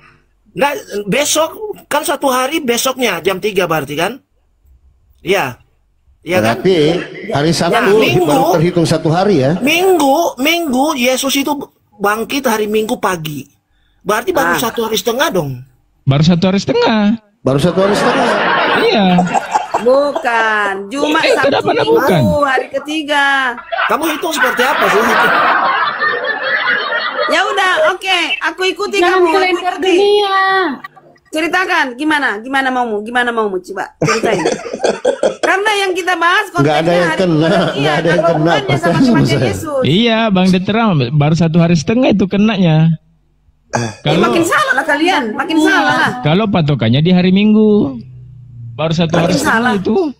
Nah, besok kan 1 hari, besoknya jam 3 berarti kan? Iya. Ya kan? Berarti hari Sabtu baru terhitung 1 hari ya? Minggu Yesus itu bangkit hari Minggu pagi. Berarti baru 1 hari setengah dong. Baru 1 hari setengah. Baru 1 hari setengah. Iya. Bukan. Jumat, Sabtu, Minggu, hari ketiga. Kamu hitung seperti apa sih? Ya udah, oke. Aku ikuti Jangan kamu. kelempar dunia. Ceritakan gimana maumu, coba ceritain. Karena yang kita bahas konteksnya Nggak ada yang kena, nggak ada yang kena. sama kematian Yesus. Iya, Bang Detram, baru 1 hari setengah itu kenanya. Makin salah lah kalian, makin salah lah. Kalau patokannya di hari Minggu, baru 1 hari setengah itu.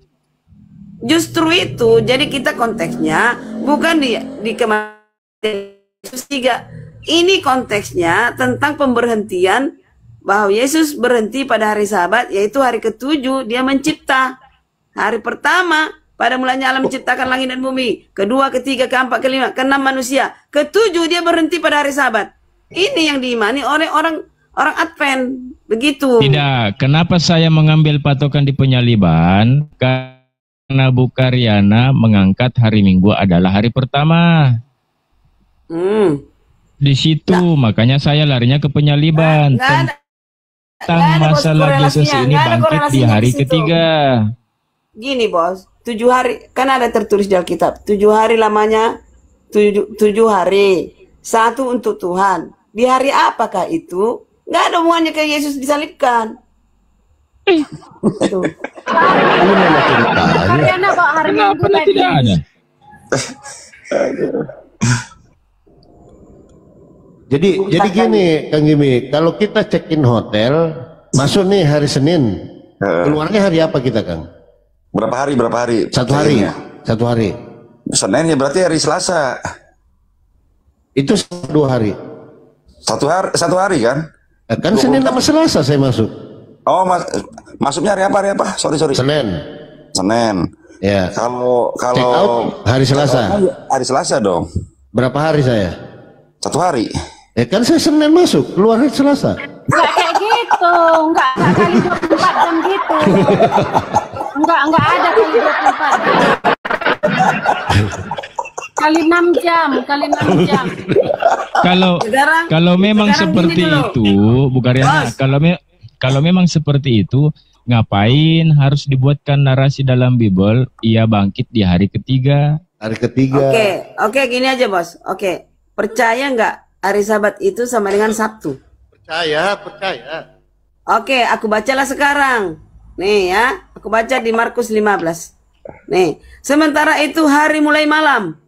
Justru itu, jadi kita konteksnya bukan di kematian Yesus 3. Ini konteksnya tentang pemberhentian bahwa Yesus berhenti pada hari Sabat, yaitu hari ke-7 dia mencipta. Hari pertama pada mulanya Allah menciptakan langit dan bumi. Kedua, ketiga, keempat, kelima, keenam manusia. Ke-7 dia berhenti pada hari Sabat. Ini yang diimani oleh orang Advent. Begitu. Tidak, kenapa saya mengambil patokan di penyaliban? Karena Bu Karyana mengangkat hari Minggu adalah hari pertama. Di situ, makanya saya larinya ke penyaliban. Tentang masalah Yesus ini bangkit di hari ketiga. Gini, Bos. 7 hari, kan ada tertulis di Alkitab. 7 hari lamanya, 7 hari. 1 untuk Tuhan. Di hari apakah itu? Nggak ada hubungannya ke Yesus disalibkan. Karyana kok hari Minggu tadi. Tidak ada. Jadi gini, Kang Gimi, kalau kita check-in hotel, masuk nih hari Senin, keluarnya hari apa kita, Kang? Berapa hari? 1 hari. 1 hari. Senin ya berarti hari Selasa. Itu 2 hari. 1 hari kan? Kan Senin sama Selasa saya masuk. Oh, masuknya hari apa? Sorry. Senin. Ya. Kalau check out hari Selasa. Hari Selasa dong. Berapa hari saya? 1 hari. Ya kan saya Senin masuk, keluar hari Selasa. Enggak kayak gitu, enggak kali 24 jam gitu. Enggak ada kali 24. Kali 6 jam. Kalau memang seperti itu, Bu Karyana, Kalau memang seperti itu, ngapain harus dibuatkan narasi dalam Bible, ia bangkit di hari ketiga? Hari ketiga. Oke, gini aja bos. Oke, percaya nggak hari Sabat itu sama dengan Sabtu? Percaya. Oke, aku bacalah sekarang. Nih ya, aku baca di Markus 15. Nih, sementara itu hari mulai malam.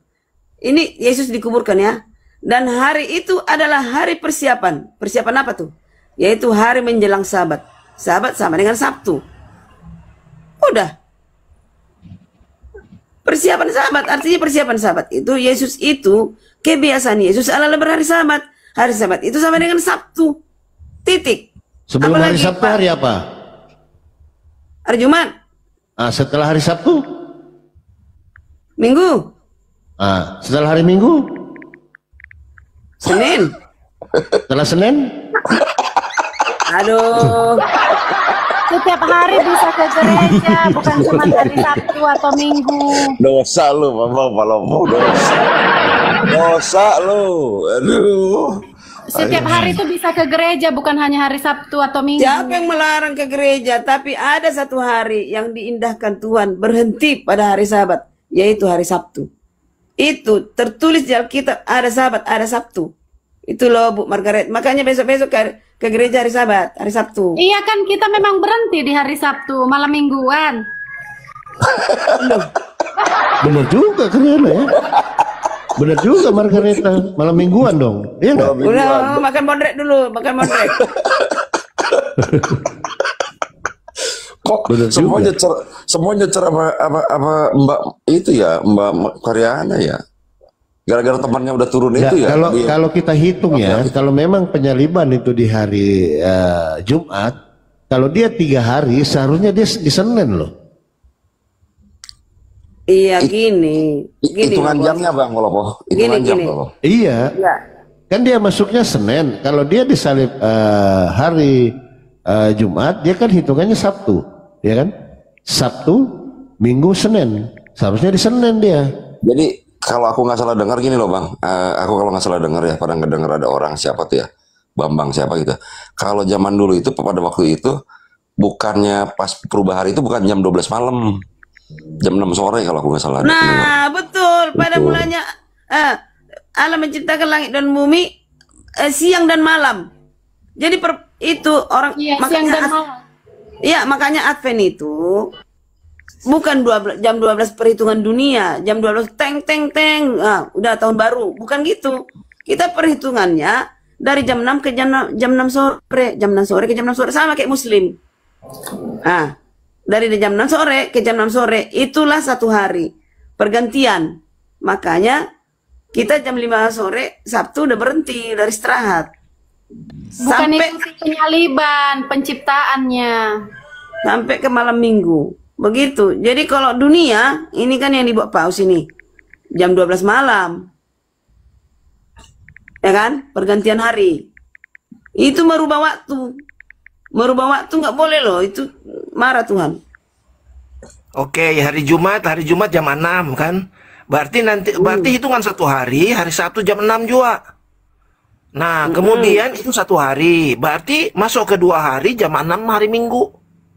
Ini Yesus dikuburkan ya. Dan hari itu adalah hari persiapan. Persiapan apa tuh? Yaitu hari menjelang Sabat. Sabat sama dengan Sabtu. Udah. Persiapan Sabat, artinya persiapan Sabat itu Yesus itu kebiasaan Yesus adalah berhari Sabat. Hari Sabat itu sama dengan Sabtu. Titik. Sebelum hari Sabtu hari apa? Hari Jumat. Setelah hari Sabtu? Minggu. Setelah hari Minggu? Senin. Setelah Senin? Aduh. Setiap hari bisa ke gereja, bukan cuma hari Sabtu atau Minggu. Dosa lu, Bang, kalau mau dosa. Dosa lu. Aduh. Setiap hari itu bisa ke gereja, bukan hanya hari Sabtu atau Minggu. Siapa yang melarang ke gereja? Tapi ada satu hari yang diindahkan Tuhan berhenti pada hari Sabat, yaitu hari Sabtu. Itu tertulis di Alkitab, ada Sabat, ada Sabtu. Itu loh Bu Margaret. Makanya besok-besok ke gereja hari Sabat, hari Sabtu. Iya kan, kita memang berhenti di hari Sabtu, malam mingguan. Bener juga Kriana ya. Bener juga Margareta, malam mingguan dong. Iya nggak? Udah, makan mondrek dulu, makan mondrek. Kok semuanya apa Mbak itu ya, Mbak Karyana ya. Gara-gara temannya udah turun itu ya. Kalau kita hitung ya, kalau memang penyaliban itu di hari Jumat, kalau dia 3 hari, seharusnya dia di Senin loh. Iya gini hitungan jamnya Bang kalau hitungan jam kalau. Iya. Kan dia masuknya Senin. Kalau dia disalib hari Jumat, dia kan hitungannya Sabtu, ya kan? Sabtu, Minggu, Senin. Seharusnya di Senin dia. Jadi kalau aku nggak salah dengar gini loh Bang, aku kalau nggak salah dengar ya, pada ngedengar ada orang siapa tuh ya, Bambang siapa gitu. Kalau zaman dulu itu pada waktu itu bukannya pas perubahan hari itu bukan jam 12 malam. Jam 6 sore kalau aku nggak salah. Nah, betul. Pada mulanya Allah menciptakan langit dan bumi siang dan malam. Jadi itu orang siang dan malam. Iya, makanya Advent itu bukan jam 12 perhitungan dunia, jam 12 teng udah tahun baru, bukan gitu. Kita perhitungannya dari jam 6 ke jam 6 sore, jam 6 sore ke jam 6 sore sama kayak muslim. Dari jam 6 sore ke jam 6 sore itulah satu hari pergantian. Makanya kita jam 5 sore Sabtu udah berhenti dari istirahat. Bukan itu penyaliban, penciptaannya. Sampai ke malam minggu. Begitu. Jadi kalau dunia ini kan yang dibuat paus ini jam 12 malam. Ya kan? Pergantian hari. Itu merubah waktu. Merubah waktu nggak boleh loh, itu marah Tuhan. Oke, hari Jumat jam 6 kan? Berarti hitungan satu hari Sabtu jam 6 juga. Nah, kemudian itu satu hari, berarti masuk ke 2 hari jam 6 hari Minggu.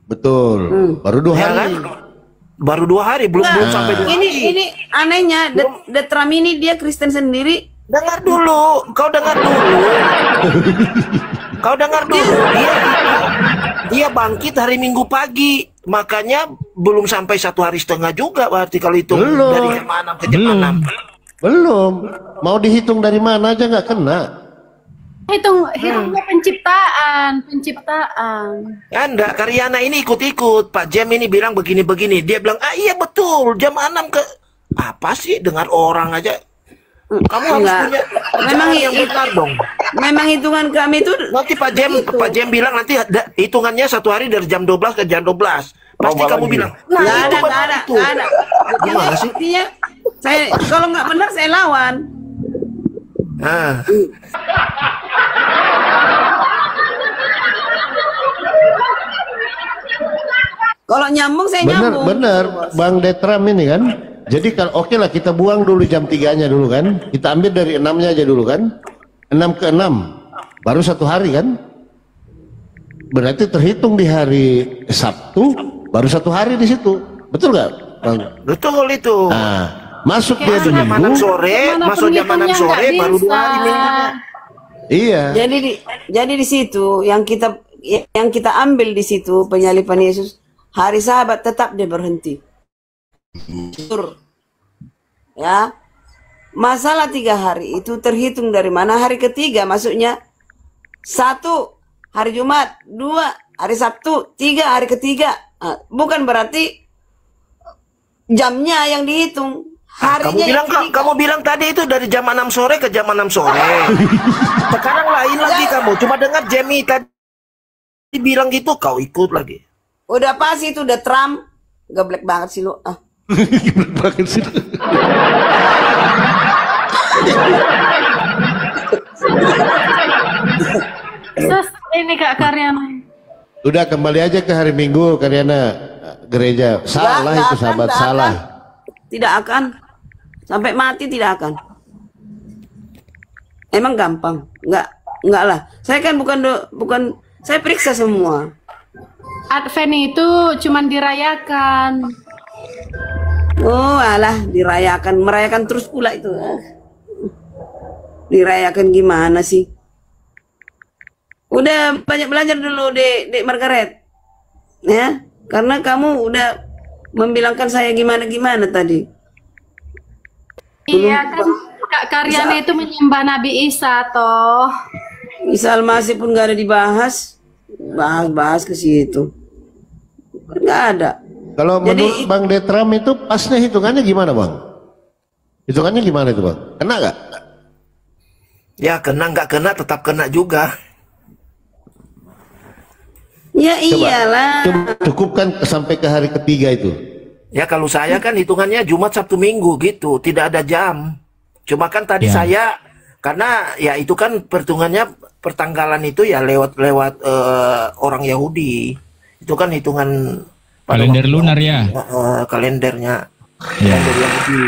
Betul. Baru 2 hari. Kan? Baru 2 hari, belum sampai 2 hari. Ini anehnya, Detram ini dia Kristen sendiri. Dengar dulu, kau dengar dulu. Kau dengar dulu, dia bangkit hari Minggu pagi, makanya belum sampai 1 hari setengah juga berarti kalau itu dari jam 6 ke jam 6. Belum, mau dihitung dari mana aja nggak kena. Hitungnya penciptaan. Anda Karyana ini ikut-ikut, Pak Jem ini bilang begini-begini, dia bilang iya betul jam 6 ke apa sih, dengar orang aja. Kamu harus punya memang yang benar dong. Memang hitungan kami itu nanti Pak Jem bilang nanti hitungannya 1 hari dari jam 12 ke jam 12. Pasti kamu bilang, nah itu benar itu. Gimana sih? Saya kalau nggak benar saya lawan. Kalau nyambung saya nyambung. Bener Bang Detram ini kan. Jadi kalau oke lah kita buang dulu jam 3-nya dulu kan. Kita ambil dari 6-nya aja dulu kan. 6 ke 6 baru 1 hari kan. berarti terhitung di hari Sabtu baru 1 hari di situ, betul nggak, Bang? Betul itu. Nah, masuk dia di jam 6 Minggu. sore, masuk jam 6 sore baru 2 hari minggunya. Iya. Jadi di situ yang kita ambil di situ penyaliban Yesus, hari Sabat tetap dia berhenti. Ya, masalah 3 hari itu terhitung dari mana? Hari ketiga masuknya 1 hari Jumat, 2 hari Sabtu, 3 hari ketiga. Bukan berarti jamnya yang dihitung. Kamu bilang tadi itu dari jam 6 sore ke jam 6 sore. Sekarang lain lagi kamu. Cuma dengar Jamie tadi bilang gitu, kau ikut lagi. Udah pas itu, udah Trump. Geblek banget sih lu. Geblek banget sih. Sus, ini Kak Karyana. Udah kembali aja ke hari Minggu, Karyana, gereja. Salah itu sahabat, salah. Tidak akan. Sampai mati tidak akan. Emang gampang? Enggak lah. Saya kan bukan saya periksa semua. Advent itu cuman dirayakan. Oh, alah, dirayakan, merayakan terus pula itu. Dirayakan gimana sih? Udah banyak belajar dulu, Dek Margaret. Ya, karena kamu udah membilangkan saya gimana-gimana tadi. Iya kan, Kak Karyana itu menyembah Nabi Isa toh. Isa Al-Masih pun gak ada dibahas. Bahas ke situ. Nggak ada. Kalau menurut Bang Detram itu pasnya hitungannya gimana, Bang? Hitungannya gimana itu, Bang? Kena nggak? Ya kena nggak kena tetap kena juga. Ya iyalah. Coba cukupkan sampai ke hari ketiga itu. Ya kalau saya kan hitungannya Jumat, Sabtu, Minggu gitu, tidak ada jam. Cuma kan tadi saya karena ya itu kan perhitungannya pertanggalan itu ya lewat orang Yahudi. Itu kan hitungan kalender lunar ya. Kalendernya kalender Yahudi.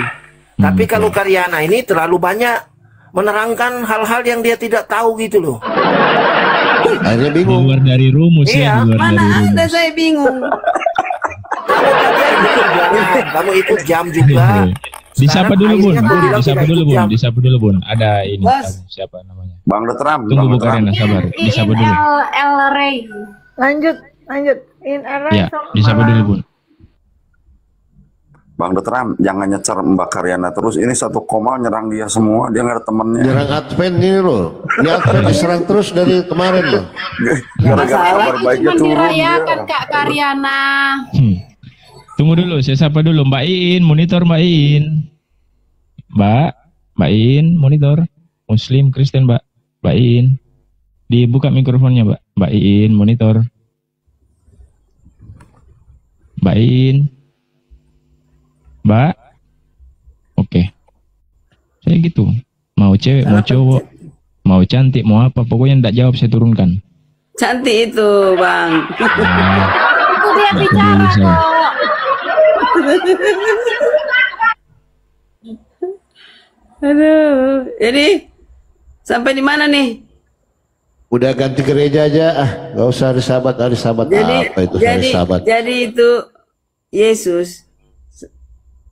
Tapi kalau Karyana ini terlalu banyak menerangkan hal-hal yang dia tidak tahu gitu loh. Akhirnya bingung. Keluar dari rumus iya, ya. Mana ada saya bingung. Kamu ikut jam juga. Disapa dulu Bun, disapa dulu Bun. Ada ini siapa namanya? Bang Detram. Tunggu Bu Karena, sabar. Disapa dulu. El Rey. Lanjut. In Ya, disapa dulu Bun. Bang Detram, jangan nyecer Mbak Karyana terus. Ini satu koma nyerang dia semua. Dia nggak ada temennya. Nyerang Advent ini loh. Ini Advent diserang terus dari kemarin loh. Gara-gara kabar baiknya Cuma turun dirayakan dia. Kak Karyana. Tunggu dulu, saya sapa dulu Mbak Iin, monitor Mbak Iin. Mbak Iin, monitor. Muslim, Kristen Mbak Iin. Dibuka mikrofonnya Mbak Iin, monitor. Mbak Iin. Mbak. Oke. Saya gitu. Mau cewek, mau cowok, mau cantik, mau apa, pokoknya enggak jawab saya turunkan. Cantik itu, Bang. Itu dia bicara kok. Aduh, jadi sampai di mana nih? Udah ganti gereja aja, nggak usah hari Sabat apa itu hari Sabat? Jadi itu Yesus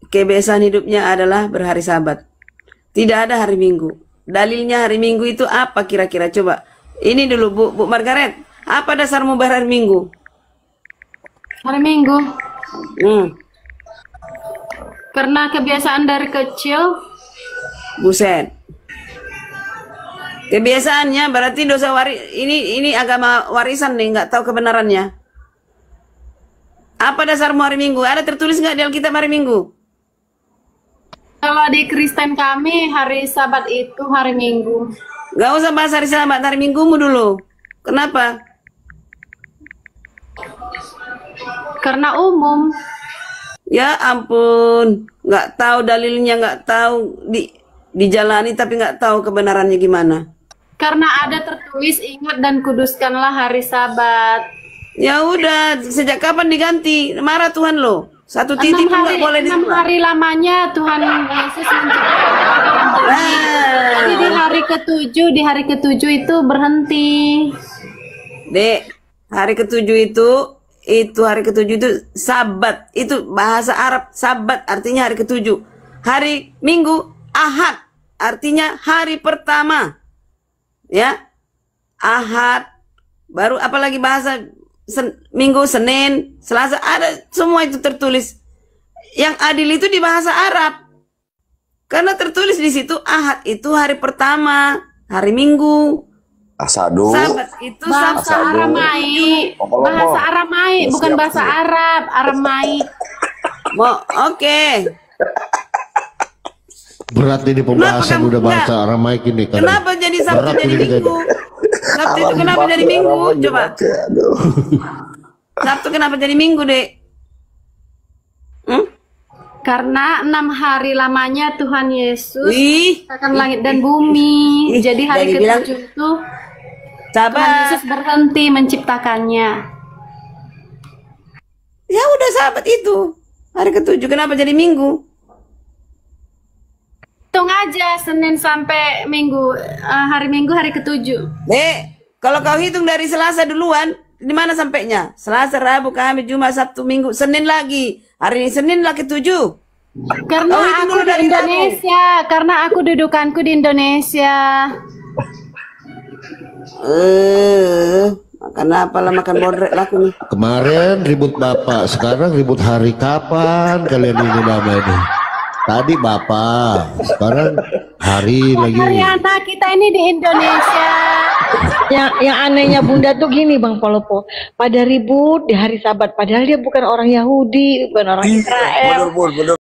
kebiasaan hidupnya adalah berhari Sabat. Tidak ada hari Minggu. Dalilnya hari Minggu itu apa kira-kira? Coba. Ini dulu Bu Margaret. Apa dasarmu berhari Minggu? Hari Minggu. Karena kebiasaan dari kecil. Buset. Kebiasaannya berarti dosa ini agama warisan nih, nggak tahu kebenarannya. Apa dasarmu hari Minggu? Ada tertulis nggak di Alkitab hari Minggu? Kalau di Kristen kami hari Sabat itu hari Minggu. Gak usah bahas hari Sabat, hari Minggumu dulu. Kenapa? Karena umum. Ya ampun, nggak tahu dalilnya, nggak tahu dijalani tapi nggak tahu kebenarannya gimana. Karena ada tertulis ingat dan kuduskanlah hari Sabat. Ya udah, sejak kapan diganti? Marah Tuhan lo. Satu titik pun nggak boleh 6 hari lamanya Tuhan Yesus menciptakan. Jadi di hari ke-7 itu berhenti. Dek, Hari ketujuh itu hari ketujuh itu Sabat, itu bahasa Arab. Sabat artinya hari ketujuh. Hari Minggu Ahad artinya hari pertama, ya. Ahad, baru apalagi bahasa Minggu, Senin, Selasa, ada semua itu tertulis. Yang adil itu di bahasa Arab, karena tertulis di situ Ahad itu hari pertama, hari Minggu. Asadu. Sabat itu bahasa Aramaik, bahasa Aramaik, bukan bahasa Arab, Aramaik. Oke. Berat ini pembahasan udah bahasa Aramaik ini kan. Kenapa jadi Sabtu jadi Minggu? Sabtu itu kenapa jadi Minggu? Coba. Sabtu kenapa jadi Minggu, Dek? Karena 6 hari lamanya Tuhan Yesus menciptakan langit dan bumi. Jadi hari ketujuh itu Tuhan Yesus berhenti menciptakannya. Ya udah Sabat itu hari ketujuh, kenapa jadi Minggu? Hitung aja Senin sampai Minggu, hari Minggu hari ketujuh. Kalau kau hitung dari Selasa duluan, di mana sampainya? Selasa, Rabu, Kamis, Jumat, Sabtu, Minggu, Senin lagi. Hari ini Senin lagi 7. Karena aku di Indonesia, karena aku dudukanku di Indonesia. Makan apa lah, makan bodrek laku nih. Kemarin ribut bapak, sekarang ribut hari. Kapan kalian ini damai nih? Tadi bapak, sekarang hari lagi. Hari anak kita ini di Indonesia. Yang anehnya Bunda tuh gini Bang Polopo, pada ribut di hari Sabat, padahal dia bukan orang Yahudi, bukan orang Israel. Bener.